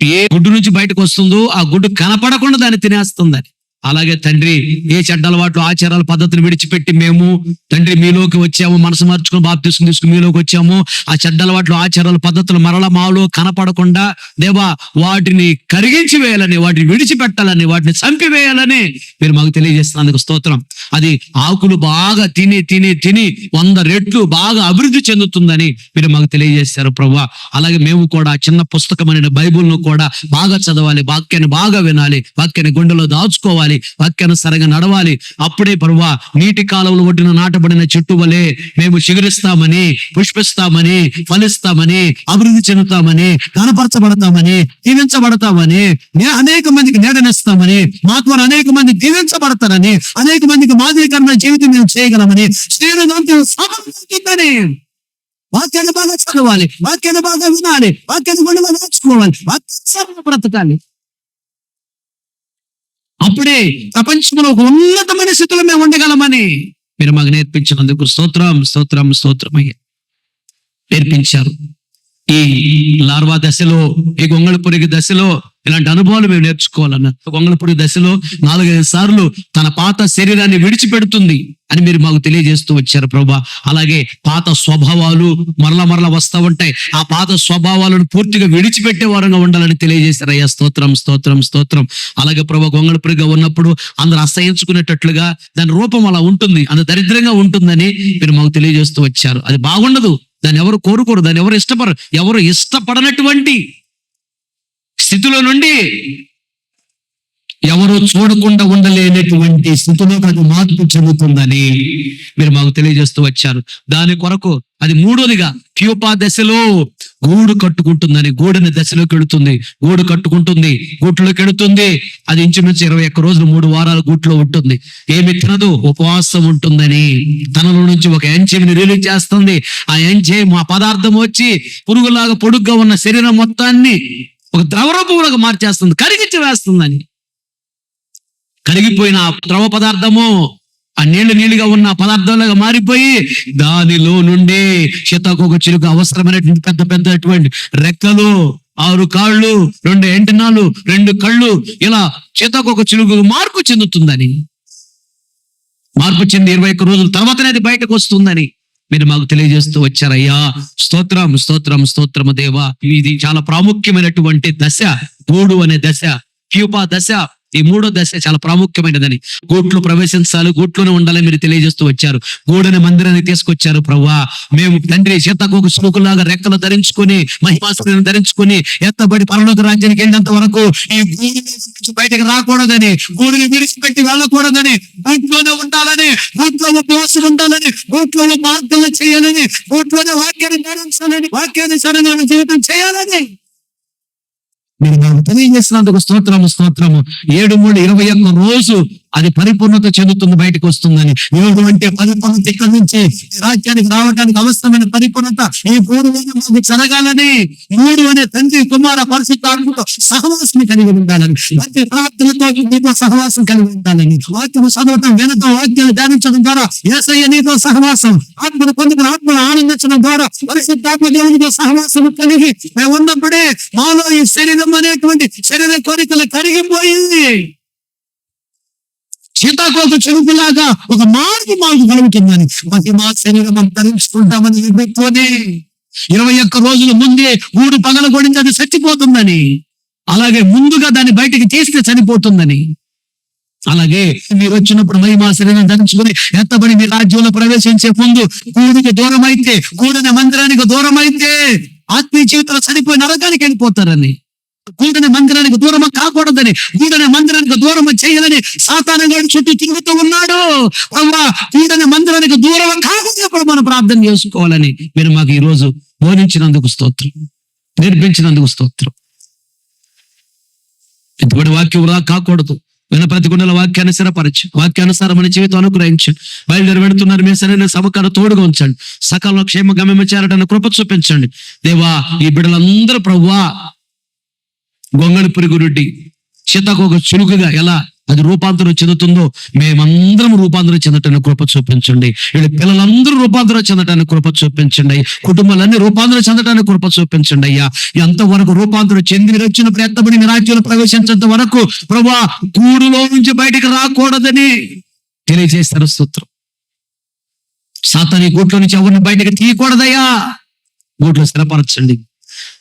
ఏ గుడ్డు నుంచి బయటకు వస్తుందో ఆ గుడ్డు కనపడకుండా దాన్ని తినేస్తుందని, అలాగే తండ్రి ఏ చెడ్డ అలవాట్లు ఆచారాల పద్ధతిని విడిచిపెట్టి మేము తండ్రి మీలోకి వచ్చాము, మనసు మార్చుకుని బాప్తీసం తీసుకుని మీలోకి వచ్చాము, ఆ చెడ్డ అలవాట్లు ఆచారాల పద్ధతులు మరలా మాలో కనపడకుండా దేవా వాటిని కరిగించి వేయాలని, వాటిని విడిచిపెట్టాలని, వాటిని చంపివేయాలని మీరు మాకు తెలియజేస్తున్నందుకు స్తోత్రం. అది ఆకులు బాగా తిని తిని తిని 100 రెట్లు బాగా అభివృద్ధి చెందుతుందని మీరు మాకు తెలియజేశారు ప్రభువా. అలాగే మేము కూడా చిన్న పుస్తకమైన బైబుల్ను కూడా బాగా చదవాలి, వాక్యాన్ని బాగా వినాలి, వాక్యాన్ని గుండెలో దాచుకోవాలి, వాక్యానుసారంగా నడవాలి. అప్పుడే ప్రభువా నీటి కాలువలు ఒడ్డున నాటబడిన చెట్టు వలె మేము చిగురిస్తామని, పుష్పిస్తామని, ఫలిస్తామని, అభివృద్ధి చెందుతామని, కనపరచబడతామని, దీవించబడతామని, అనేక మందికి నీడనిస్తామని, మా ద్వారా అనేక మంది దీవించబడతారని, అనేక మందికి మాదిరికరమైన జీవితం మేము చేయగలమని, వాక్యాన్ని బాగా చదవాలి, వాక్యాన్ని బాగా వినాలి, వాక్యాన్ని గుండెలో దాచుకోవాలి, వాక్యాన్ని బ్రతకాలి. అప్పుడే ప్రపంచంలో ఒక ఉన్నతమైన స్థితిలో మేము ఉండగలమని మీరు మాకు నేర్పించినందుకు స్తోత్రం స్తోత్రం స్తోత్రం అయ్యా. నేర్పించారు. ఈ లార్వా దశలో, ఈ గొంగళి పురుగు దశలో ఇలాంటి అనుభవాలు మేము నేర్చుకోవాలన్నారు. గొంగళి పురుగు దశలో 4-5 సార్లు తన పాత శరీరాన్ని విడిచిపెడుతుంది అని మీరు మాకు తెలియజేస్తూ వచ్చారు ప్రభువా. అలాగే పాత స్వభావాలు మరలా వస్తూ ఉంటాయి. ఆ పాత స్వభావాలను పూర్తిగా విడిచిపెట్టే వారంగా ఉండాలని తెలియజేశారు అయ్యా. స్తోత్రం స్తోత్రం స్తోత్రం. అలాగే ప్రభువా గొంగళి పురుగుగా ఉన్నప్పుడు అందరూ అసహించుకునేటట్లుగా దాని రూపం అలా ఉంటుంది, అంత దరిద్రంగా ఉంటుందని మీరు మాకు తెలియజేస్తూ వచ్చారు. అది బాగుండదు, దాన్ని ఎవరు కోరుకోరు, దాన్ని ఎవరు ఇష్టపడరు. ఎవరు ఇష్టపడనటువంటి స్థితిలో నుండి ఎవరు చూడకుండా ఉండలేనటువంటి స్థితిలోకి అది మార్పు చెందుతుందని మీరు మాకు తెలియజేస్తూ వచ్చారు. దాని కొరకు అది 3వదిగా ప్యూపా దశలో గూడు కట్టుకుంటుందని, గూడని దశలోకి వెళుతుంది, గూడు కట్టుకుంటుంది, గూట్లోకి వెళుతుంది. అది ఇంచుమించు 21 రోజులు 3 వారాలు గూట్లో ఉంటుంది. ఏమి తినదు, ఉపవాసం ఉంటుందని తనలో నుంచి ఒక ఎంజైమ్ని రిలీజ్ చేస్తుంది. ఆ ఎంజైమ్, ఆ పదార్థం వచ్చి పురుగులాగా పొడుగ్గా ఉన్న శరీరం మొత్తాన్ని ఒక ద్రవరూపంలోకి మార్చేస్తుంది, కరిగించి వేస్తుందని. కరిగిపోయిన ఆ ద్రవ పదార్థము ఆ నీళ్ళుగా ఉన్న పదార్థంలాగా మారిపోయి దానిలో నుండి సీతాకోక చిలుక అవసరమైనటువంటి పెద్ద పెద్దటువంటి రెక్కలు, 6 కాళ్ళు, 2 యాంటెనాలు, 2 కళ్ళు, ఇలా సీతాకోక చిలుక మార్పు చెందుతుందని, మార్పు చెంది 21 రోజుల తర్వాతనే అది బయటకు వస్తుందని మీరు మాకు తెలియజేస్తూ వచ్చారయ్యా. స్తోత్రం స్తోత్రం స్తోత్రము దేవా. ఇది చాలా ప్రాముఖ్యమైనటువంటి దశ, గూడు అనే దశ, ప్యూపా దశ. ఈ 3వ దశ చాలా ప్రాముఖ్యమైనదని, గూట్లో ప్రవేశించాలి, గూట్లోనే ఉండాలని మీరు తెలియజేస్తూ వచ్చారు. గూడని మందిరాన్ని తీసుకొచ్చారు ప్రభువా. మేము తండ్రి సీతాకోక చిలుకలాగా రెక్కలు ధరించుకొని, మహిమాసులను ధరించుకొని ఎత్తబడి పరలోక రాజ్యానికి వెళ్ళినంత వరకు ఈ గూడు నుంచి బయటకు రాకూడదని, గూడుని విడిచిపెట్టి వెళ్ళకూడదని, గూట్లోనే ఉండాలని, గూట్లో ఉపవాసం ఉండాలని, గూట్లో ప్రార్థన చేయాలని, గూట్లోనే వాక్యాన్ని ధరించాలని, వాక్యాన్ని సరైన జీవితం చేయాలని మీరు నాకు తెలియజేసినందుకు స్తోత్రము స్తోత్రము. 7-3-21 రోజు అది పరిపూర్ణత చెందుతుంది, బయటకు వస్తుందని. 7 అంటే పరిపూర్ణత ఇక్కడ నుంచి రాజ్యానికి రావడానికి అవసరమైన పరిపూర్ణత ఈ 3 జరగాలని, 3 అనే తండ్రి కుమార పరిశుద్ధాత్మతో సహవాసం కలిగి ఉండాలని, ప్రతి ప్రార్థనతో నీతో సహవాసం కలిగి ఉండాలని, వాక్యం చదవటం, వినటం, వాక్యాన్ని ధ్యానించడం ద్వారా యేసయ్య నీతో సహవాసం, ఆత్మను పొందుకుని ఆత్మను ఆనందించడం ద్వారా పరిశుద్ధాత్మ దేవునితో సహవాసం కలిగి మేము ఉన్నప్పుడే మాలో ఈ శరీరం అనేటువంటి శరీర కోరికలు కరిగిపోయింది. సీతాకోక చిలుకలాగా ఒక మార్పు మాకు కలుగుతుందని, మా శరీరం ధరించుకుంటామని నిర్ణయించుకొని 21 రోజుల ముందే గూడు పగలగొడింది, అది చచ్చిపోతుందని, అలాగే ముందుగా దాన్ని బయటికి తీస్తే చనిపోతుందని, అలాగే మీరు వచ్చినప్పుడు మహిమా శరీరం ధరించుకుని ఎత్తబడి మీ రాజ్యంలో ప్రవేశించే ముందు గూడికి దూరం అయితే, గూడని మందిరానికి దూరం అయితే ఆత్మీయ జీవితంలో చనిపోయి నరకానికి వెళ్ళిపోతారని, గూడని మందిరానికి దూరం కాకూడదని, గూడని మందిరానికి దూరం చేయాలని సాతాను గారి చుట్టూ తిరుగుతూ ఉన్నాడు. గూడని మందిరానికి దూరం కాకుండా మనం ప్రార్థన చేసుకోవాలని మీరు మాకు ఈ రోజు బోధించినందుకు స్తోత్రం, నేర్పించినందుకు స్తోత్రం. ఇంతటి వాక్యం రా కాకూడదు, విన్న ప్రతి గుండెల వాక్యాన్ని స్థిరపరచు, వాక్యానుసారమైన జీవితం అనుగ్రహించండి. బయలుదేరి వెళుతున్నారు మీ సరైన సభకాడ తోడుగా ఉంచండి. సకాలంలో క్షేమ గమ్యం చేరడానికి కృప చూపించండి దేవా. ఈ బిడ్డలందరూ ప్రభువా గొంగళి పురుగురుడ్డి సీతాకోక చులుకగా ఎలా అది రూపాంతరం చెందుతుందో మేమందరం రూపాంతరం చెందటానికి కృప చూపించండి. వీళ్ళ పిల్లలందరూ రూపాంతరం చెందటానికి కృప చూపించండి. కుటుంబాలన్నీ రూపాంతరం చెందటానికి కృప చూపించండి అయ్యా. ఎంతవరకు రూపాంతరం చెంది మీరు వచ్చిన ప్రయత్నపడి మీ రాజ్యంలో ప్రవేశించేంత వరకు ప్రభా గూడులో నుంచి బయటికి రాకూడదని తెలియజేస్తారు. స్తోత్రం. సాతాను గూట్లో నుంచి ఎవరిని బయటకు తీయకూడదయ్యా. గూట్లో స్థిరపరచండి.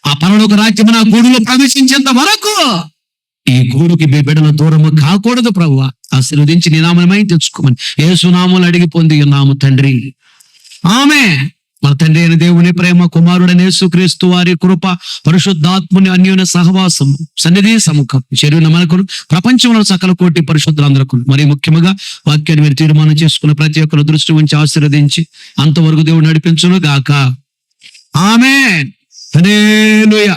ఆ పరలోక రాజ్యం నా గూడులో ప్రవేశించేంత వరకు ఈ గూడుకి మీ బిడ్డల దూరము కాకూడదు ప్రభువా. ఆశీర్వదించి నీ నామమై తెచ్చుకోమని యేసు నామములో అడిగి పొంది ఉన్నాము తండ్రి, ఆమేన్. మన తండ్రి అయిన దేవుని ప్రేమ, కుమారుడైన యేసుక్రీస్తు వారి కృప, పరిశుద్ధాత్ముని అన్యోన్య సహవాసం, సన్నిధి సముఖం చేరిన మనకు ప్రపంచంలో సకల కోటి పరిశుద్ధులందరకు మరి ముఖ్యంగా వాక్యాన్ని మీరు తీర్మానం చేసుకున్న ప్రతి ఒక్కరు దృష్టి ఉంచి ఆశీర్వదించి అంతవరకు దేవుడు నడిపించును గాక. ఆమేన్. హల్లెలూయా.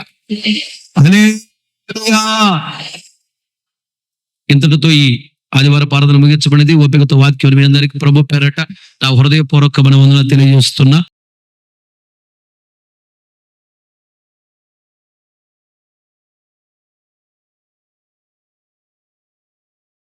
హల్లెలూయా. ఇంతటితో ఈ ఆదివారం ఆరాధన ముగించబడింది. ఓపికతో వాక్యం మీ అందరికీ ప్రభు పేరట నా హృదయపూర్వకమైన వందనాలు తెలియజేస్తున్నా.